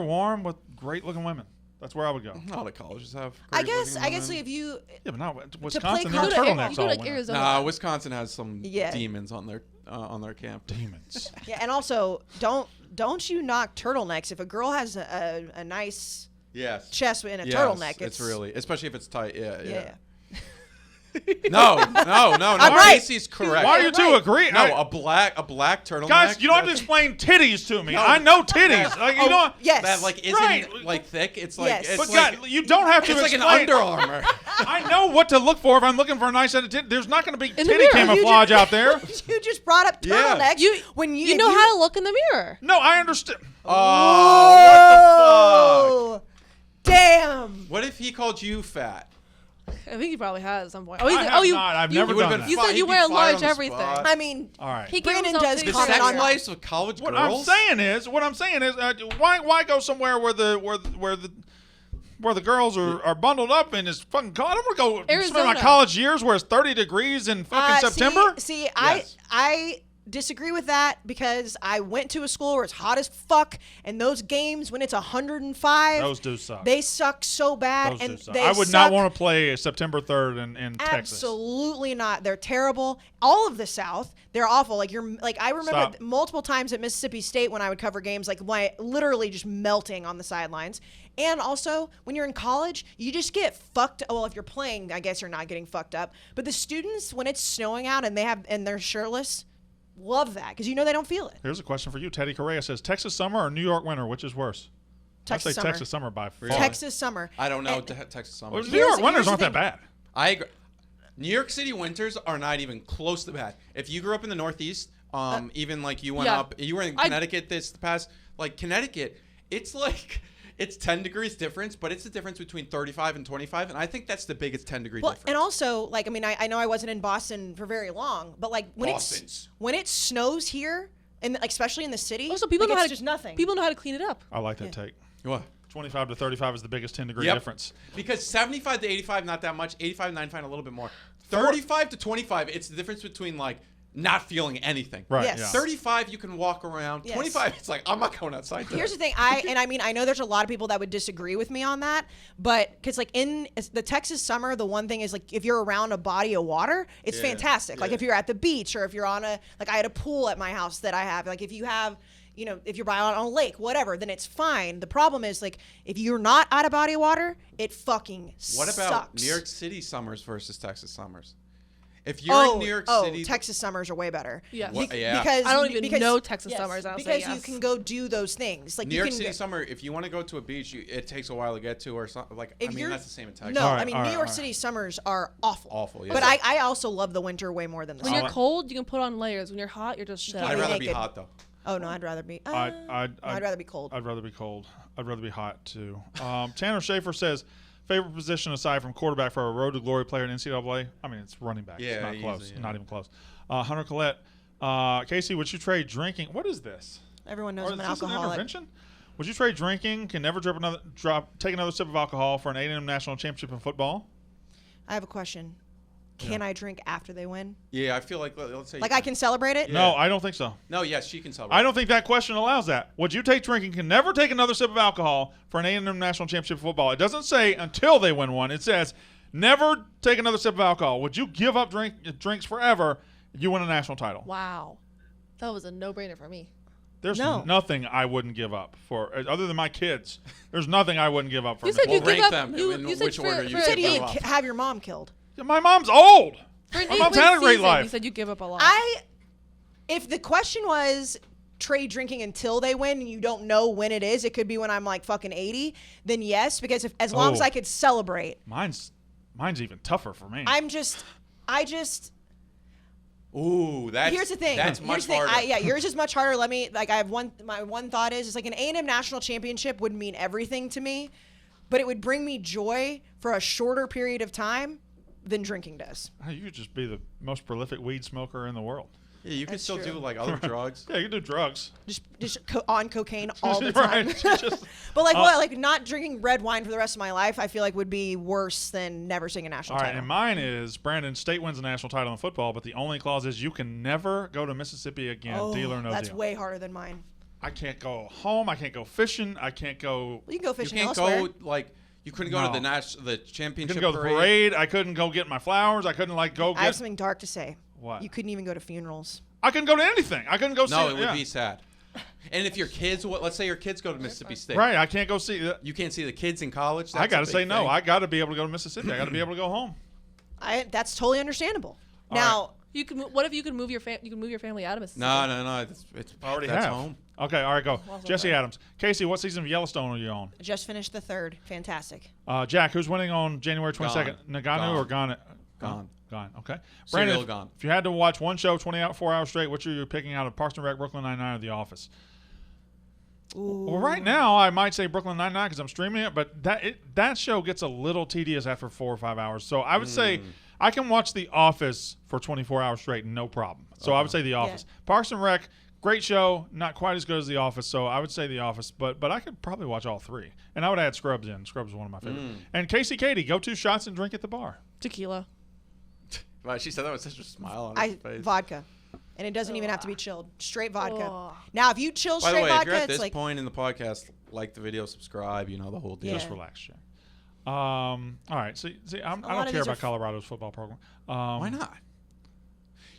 warm with great looking women. That's where I would go. A lot of colleges have. I great guess looking like women. if you Yeah, but not Wisconsin. They're college- You turtlenecks go all to like winter. Arizona. Nah, Wisconsin has some Yeah. demons on their camp. Demons. yeah, and also don't you knock turtlenecks if a girl has a nice Yes. chest in a Yes, turtleneck. It's really, especially if it's tight. Yeah. yeah. No. I'm right. Casey's correct. Why do you two Right. agree? No, a black turtleneck. guys, you don't have to that's- explain titties to me. No. I know titties. Like, you Oh, know. Yes. That like isn't Right. like thick. It's like Yes. it's But like God, you don't have to it's like an explain. Under Armour. I know what to look for if I'm looking for a nice set of titties. There's not going to be the titty mirror. camouflage out there. You just brought up Yeah. turtlenecks You when you know how to look in the mirror. No, I understand. Oh, what the fuck? Damn. What if he called you fat? I think he probably has at some point. I have not. I've never You would've done been that. You said He'd you be wear fired large on the everything. spot. I mean, All right. He gave Brandon himself does big comment The on sex that. lives of college What girls. I'm saying is, why go somewhere where the girls are bundled up and it's fucking cold? I don't want to go spend my Arizona. college years where it's 30 degrees in fucking September. See, Yes. I disagree with that because I went to a school where it's hot as fuck, and those games when it's 105, Those do suck. they suck so bad, Those and do suck. they I would suck not want to play September 3rd in Texas. Absolutely not. They're terrible. All of the South, they're awful. Like I remember Stop. multiple times at Mississippi State when I would cover games, like literally just melting on the sidelines. And also, when you're in college, you just get fucked. Well, if you're playing, I guess you're not getting fucked up. But the students, when it's snowing out and they're shirtless, love that because they don't feel it. Here's a question for you. Teddy Correa says, Texas summer or New York winter, which is worse? Texas I'd say summer. Texas summer by far. Texas summer. I don't know. And- Texas summer. Well, New York winters here's the aren't that thing. bad. I agree. New York City winters are not even close to bad. If you grew up in the Northeast, even like you went yeah. up, you were in I- Connecticut this past, like Connecticut, it's like it's 10 degrees difference, but it's the difference between 35 and 25, and I think that's the biggest 10-degree Well, difference. and also, like, I mean, I know I wasn't in Boston for very long, but like when Boston's. when it snows here, and like, especially in the city, Also, people like, know how it's to just nothing. People know how to clean it up. I like that take. What? 25 to 35 is the biggest 10-degree Yep. difference. Because 75 to 85, not that much. 85 to 95, a little bit more. 35 to 25, it's the difference between like not feeling anything. Right, Yes. yeah. 35, you can walk around. Yes. 25, it's like, I'm not going outside today. Here's the thing, I know there's a lot of people that would disagree with me on that, but because like in the Texas summer, the one thing is like if you're around a body of water, it's Yeah, fantastic. Like yeah. if you're at the beach or if you're on I had a pool at my house that I have. Like if you have, if you're by on a lake, whatever, then it's fine. The problem is like if you're not at a body of water, it fucking What about sucks. New York City summers versus Texas summers? If you're in New York City, Texas summers are way better. Yes. What- yeah. Because I don't even because- know Texas summers, I'll say because you yes. can go do those things. Like New you York can City go- summer, if you want to go to a beach, it takes a while to get to or something. Like, I If mean, you're- that's the same in Texas. No, All right, I mean all New right, York all right. City summers are awful. Awful, yeah. But I also love the winter way more than the When summer. you're cold, you can put on layers. When you're hot, you're just can't I'd really rather be naked. hot, though. Oh no, I'd rather be. I'd rather be cold. I'd rather be cold. I'd rather be hot too. Tanner Schaefer says, favorite position aside from quarterback for a road to glory player in NCAA. I mean, it's running back. Yeah, it's not easy, close. yeah. Not even close. Hunter Collette. Casey, would you trade drinking? What is this? Everyone knows Or I'm is an this an alcoholic. intervention? Would you trade drinking? Can never take another sip of alcohol for an A&M national championship in football? I have a question. Can I drink after they win? Yeah, I feel like, let's say. Like I can celebrate it? Yeah. No, I don't think so. No, yes, she can celebrate. I don't think that question allows that. Would you take drinking? Can never take another sip of alcohol for an A&M national championship in football. It doesn't say until they win one. It says never take another sip of alcohol. Would you give up drinks forever? You win a national title. Wow. That was a no-brainer for me. There's No. nothing I wouldn't give up for other than my kids. There's nothing I wouldn't give up for. You me. said We'll you rank give up. them You, in you said which for, order for you You take said them you'd off. have your mom killed. My mom's old. for an My mom's 8-week had a great season, life. You said you give up a lot. If the question was trade drinking until they win and you don't know when it is, it could be when I'm like fucking 80, then yes, because as long as Oh. I could celebrate. Mine's even tougher for me. I Ooh, that's Here's the thing. That's Here's much the thing. harder. Yeah, yours is much harder. I have my one thought is like an A&M national championship would mean everything to me, but it would bring me joy for a shorter period of time than drinking does. You could just be the most prolific weed smoker in the world. Yeah, you can That's still true. do like other drugs. Yeah, you can do drugs. Just on cocaine all the time. Right. Just- But like not drinking red wine for the rest of my life, I feel like would be worse than never seeing a national All right, title. and mine is Brandon State wins the national title in football, but the only clause is you can never go to Mississippi again, deal or no that's deal. way harder than mine. I can't go home. I can't go fishing. I can't go. Well, you can go You fishing can't elsewhere. go like you couldn't go No. to the championship Couldn't go to the parade. I couldn't go get my flowers. I couldn't like go I have get. something dark to say. What? You couldn't even go to funerals. I couldn't go to anything. I couldn't go see. No, it would yeah. be sad. And if your kids, let's say your kids go to Mississippi State, Right, I can't go see. You can't see the kids in college. I That's got a to say big no. thing. I got to be able to go to Mississippi. I got to be able to go home. That's totally understandable. All Now, You can. What if you could move your you can move your family out of Mississippi? No. It's I already that's have. home. Okay, all right, go. Also Jesse fair. Adams. Casey, what season of Yellowstone are you on? just finished the third. Fantastic. Jack, who's winning on January 22nd? Gone. Nagano or Gone? Gone. Gone. Okay. Serial Brandon, Gone. if you had to watch one show 4 hours straight, which are you picking out of Parks and Rec, Brooklyn Nine-Nine, or The Office? Well, right now I might say Brooklyn Nine-Nine because I'm streaming it, but that show gets a little tedious after 4 or 5 hours. So I would say I can watch The Office for 24 hours straight, no problem. So I would say The Office. Parks and Rec, great show, not quite as good as The Office. So I would say The Office, but I could probably watch all three, and I would add Scrubs in. Scrubs is one of my favorites. And Casey Katie, go 2 shots and drink at the bar. Tequila. Wow, she said that with such a smile on her face. Vodka. And it doesn't even have to be chilled. Straight vodka. Ugh. Now, if you chill By the straight way, if vodka, you're at it's this like point in the podcast, like the video, subscribe, you know the whole deal. Yeah. Just relax, Jack. All right. See, I lot don't of care these are about Colorado's football program. Why not?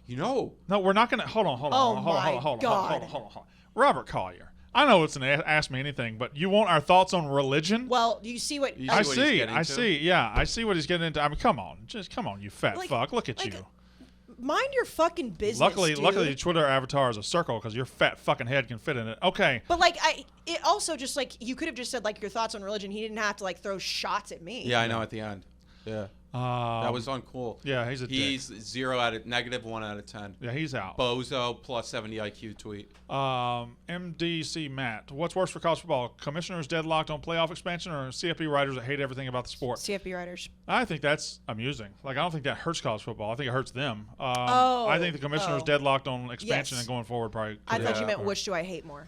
You know, No, we're not going to. Hold on. Oh my God. Hold on. Robert Collier. I know it's an Ask Me Anything, but you want our thoughts on religion? well, you see what You I see what he's see. getting I to? see. Yeah, I see what he's getting into. I mean, come on. Come on, you fat Like- fuck. Look at like, you. mind your fucking business. Luckily, dude. the Twitter avatar is a circle because your fat fucking head can fit in it. Okay. But like it also just like you could have just said like your thoughts on religion. He didn't have to like throw shots at me. yeah, I know at the end. Yeah, that was uncool. Yeah, he's a dick. He's -1 out of 10. Yeah, he's out. Bozo plus 70 IQ tweet. MDC Matt. What's worse for college football? Commissioners deadlocked on playoff expansion or CFP writers that hate everything about the sport? CFB writers. I think that's amusing. Like, I don't think that hurts college football. I think it hurts them. I think the commissioners deadlocked on expansion Yes. and going forward probably. I thought Yeah. you meant which do I hate more?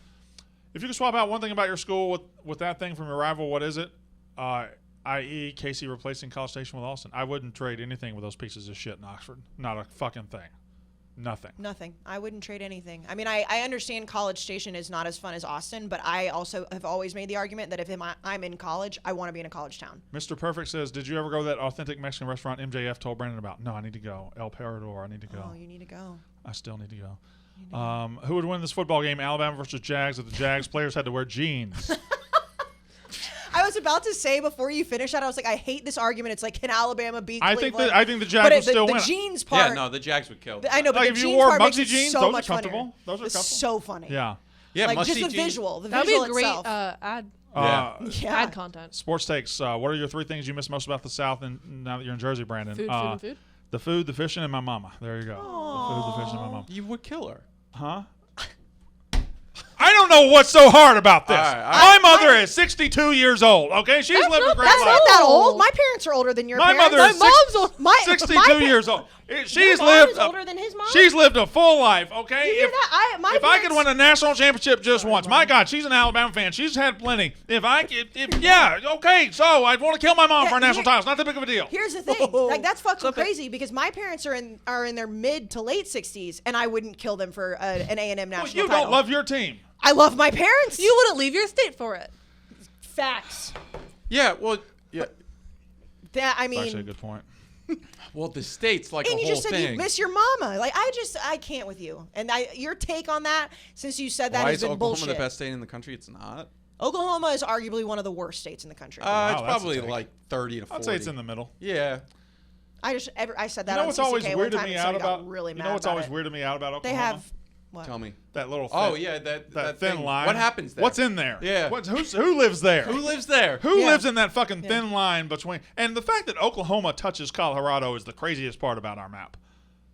If you could swap out one thing about your school with that thing from your rival, what is it? I.e., Casey replacing College Station with Austin. I wouldn't trade anything with those pieces of shit in Oxford. Not a fucking thing. Nothing. Nothing. I wouldn't trade anything. I mean, I understand College Station is not as fun as Austin, but I also have always made the argument that if I'm in college, I want to be in a college town. Mr. Perfect says, did you ever go to that authentic Mexican restaurant MJF told Brandon about? No, I need to go. El Parador, I need to go. Oh, you need to go. I still need to go. Who would win this football game, Alabama versus Jags, if the Jags players had to wear jeans? I was about to say before you finish that, I was like, I hate this argument. It's like, can Alabama beat I Cleveland? think the Jags but would still the win. jeans part. Yeah, no, the Jags would kill. I know, but Like, the if you jeans wore part makes Bugsy it jeans, so those are much funnier. comfortable. Those are It's comfortable. so funny. Yeah. Yeah, like just must-see the jeans. visual. The That would be visual a great itself. ad yeah. ad content. Sports takes. What are your 3 things you miss most about the South and now that you're in Jersey, Brandon? Food, food, and food. The food, the fishing, and my mama. There you go. The food, the fishing, and my mama. You would kill her. Huh? I don't know what's so hard about this. All right. My mother is 62 years old. Okay, she's lived a great That's life. not that old. old. My parents are older than your My parents. mother is mom's old. My 62 years old. She's Your mom lived. is older than his mom? She's lived a full life. Okay. You hear that? My if I could parents- win a national championship just once, my God, she's an Alabama fan. She's had plenty. Yeah, okay. So I'd want to kill my mom Yeah, for a national here- title. It's not that big of a deal. Here's the thing, like that's fucking crazy because my parents are in their mid to late 60s, and I wouldn't kill them for an A&M Well, national you title. don't love your team. I love my parents. You wouldn't leave your state for it. Facts. Yeah, well, yeah. That I That's actually a mean, good point. Well, the state's like and a you whole just said thing. you miss your mama. Like I can't with you. And your take on that since you said that Why has is been Oklahoma bullshit. the best state in the country? It's not. Oklahoma is arguably one of the worst states in the country. It's that's a probably take. like 30 to 40. I'd say it's in the middle. Yeah. I said that You know on what's CCK always one weirded time me and out somebody about? got really You mad know what's about always it. weirded me out about They Oklahoma? have what? Tell me. That little. Oh, thin- yeah, that thing. thin line. What happens there? What's in there? Yeah. Who lives there? Who lives there? Who Yeah. lives in that fucking thin line between? And the fact that Oklahoma touches Colorado is the craziest part about our map.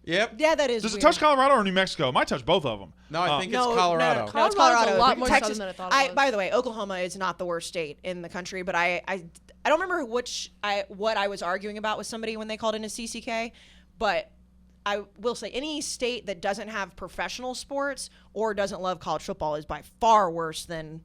Yep. Yeah, that is Does it weird. touch Colorado or New Mexico? It might touch both of them. No, I think it's No, Colorado. No, it's Colorado's Colorado. a lot more Texas, southern than I thought it was. By the way, Oklahoma is not the worst state in the country, but I don't remember what I was arguing about with somebody when they called in a CCK, but I will say any state that doesn't have professional sports or doesn't love college football is by far worse than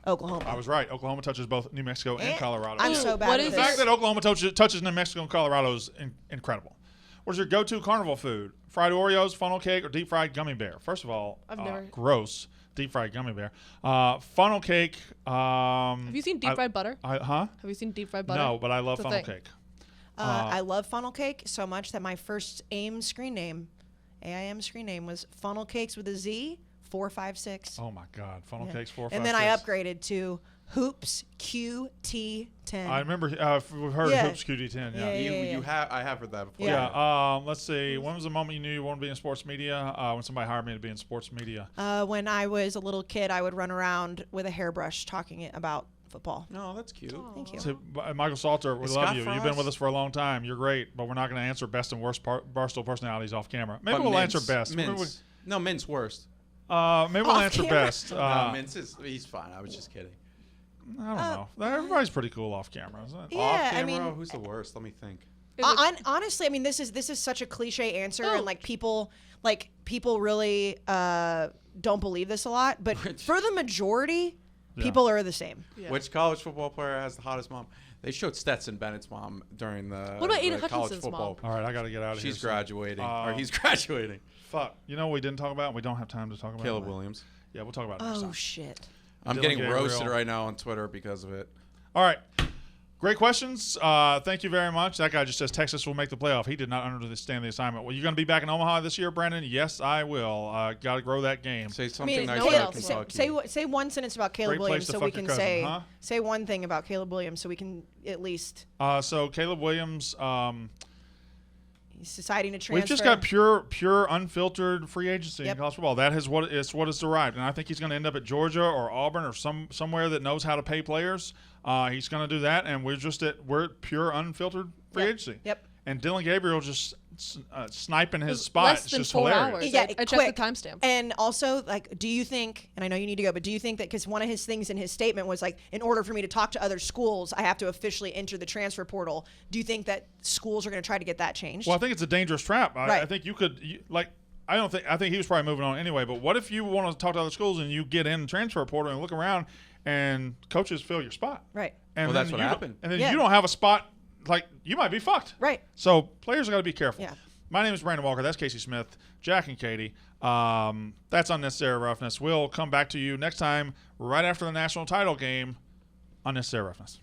Oklahoma. I was right. Oklahoma touches both New Mexico and Colorado. I'm so bad What at is The this. fact that Oklahoma touches New Mexico and Colorado is incredible. What's your go-to carnival food? Fried Oreos, funnel cake, or deep fried gummy bear? First of all, I've never- gross deep fried gummy bear. Funnel cake. Have you seen deep fried butter? Huh? Have you seen deep fried butter? No, but I love It's a funnel thing. cake. I love funnel cake so much that my first AIM screen name was Funnel Cakes with a Z 456. Oh my God, funnel cakes 4, 5, And then I 6. upgraded to Hoops QT10. I remember we've heard Yeah. Hoops QD10. Yeah, yeah. I have heard that before. Yeah. Let's see. When was the moment you knew you wanted to be in sports media? When somebody hired me to be in sports media. When I was a little kid, I would run around with a hairbrush talking about football. No, that's cute. Thank you. So, Michael Salter, we Is love Scott you. for You've been us? with us for a long time. You're great, but we're not going to answer best and worst Barstool personalities off camera. Maybe But we'll Mintz- answer best. Maybe, Mintz. No, Mint's worst. maybe we'll Off answer camera? best. No, Mintz he's fine. I was just kidding. I don't know. Everybody's pretty cool off camera, isn't it? Yeah, Off I camera, mean- who's the worst? Let me think. Is it- Honestly, I mean, this is such a cliche answer, Oh. and people really don't believe this a lot. But for the majority, people are the same. Yeah. Which college football player has the hottest mom? They showed Stetson Bennett's mom during the What about the Aiden college Hutchinson's football. mom? All right, I got to get out of here. She's soon. graduating, or he's graduating. Fuck. You know what we didn't talk about? We don't have time to talk about Caleb it. Williams. Yeah, we'll talk about it next Oh time. shit! I'm Dylan getting Gabriel. roasted right now on Twitter because of it. All right. Great questions. Thank you very much. That guy just says Texas will make the playoff. He did not understand the assignment. Well, you going to be back in Omaha this year, Brandon? Yes, I will. Got to grow that game. Say I something mean, nice no one about else Kentucky. say one sentence about Caleb Great place Williams to so fuck we your can cousin, say huh? say one thing about Caleb Williams so we can at least So Caleb Williams, he's deciding to transfer. we've just got pure, unfiltered free agency Yep. in college football. That is what it's derived, and I think he's going to end up at Georgia or Auburn or somewhere that knows how to pay players. He's going to do that, and we're pure, unfiltered free Yep. agency. Yep. And Dylan Gabriel just sniping his It was spot. less It's than just 4 hilarious. hours. Yeah, I checked quick. the timestamp. And also, do you think, and I know you need to go, but do you think that because one of his things in his statement was in order for me to talk to other schools, I have to officially enter the transfer portal. Do you think that schools are going to try to get that changed? Well, I think it's a dangerous trap. I Right. think you could I think he was probably moving on anyway. But what if you want to talk to other schools and you get in the transfer portal and look around and coaches fill your spot? Right. And Well, then that's what you don't- happened. And then Yeah. you don't have a spot. You might be fucked. Right. So players got to be careful. Yeah. My name is Brandon Walker. That's Casey Smith, Jack and Katie. That's Unnecessary Roughness. We'll come back to you next time, right after the national title game. Unnecessary Roughness.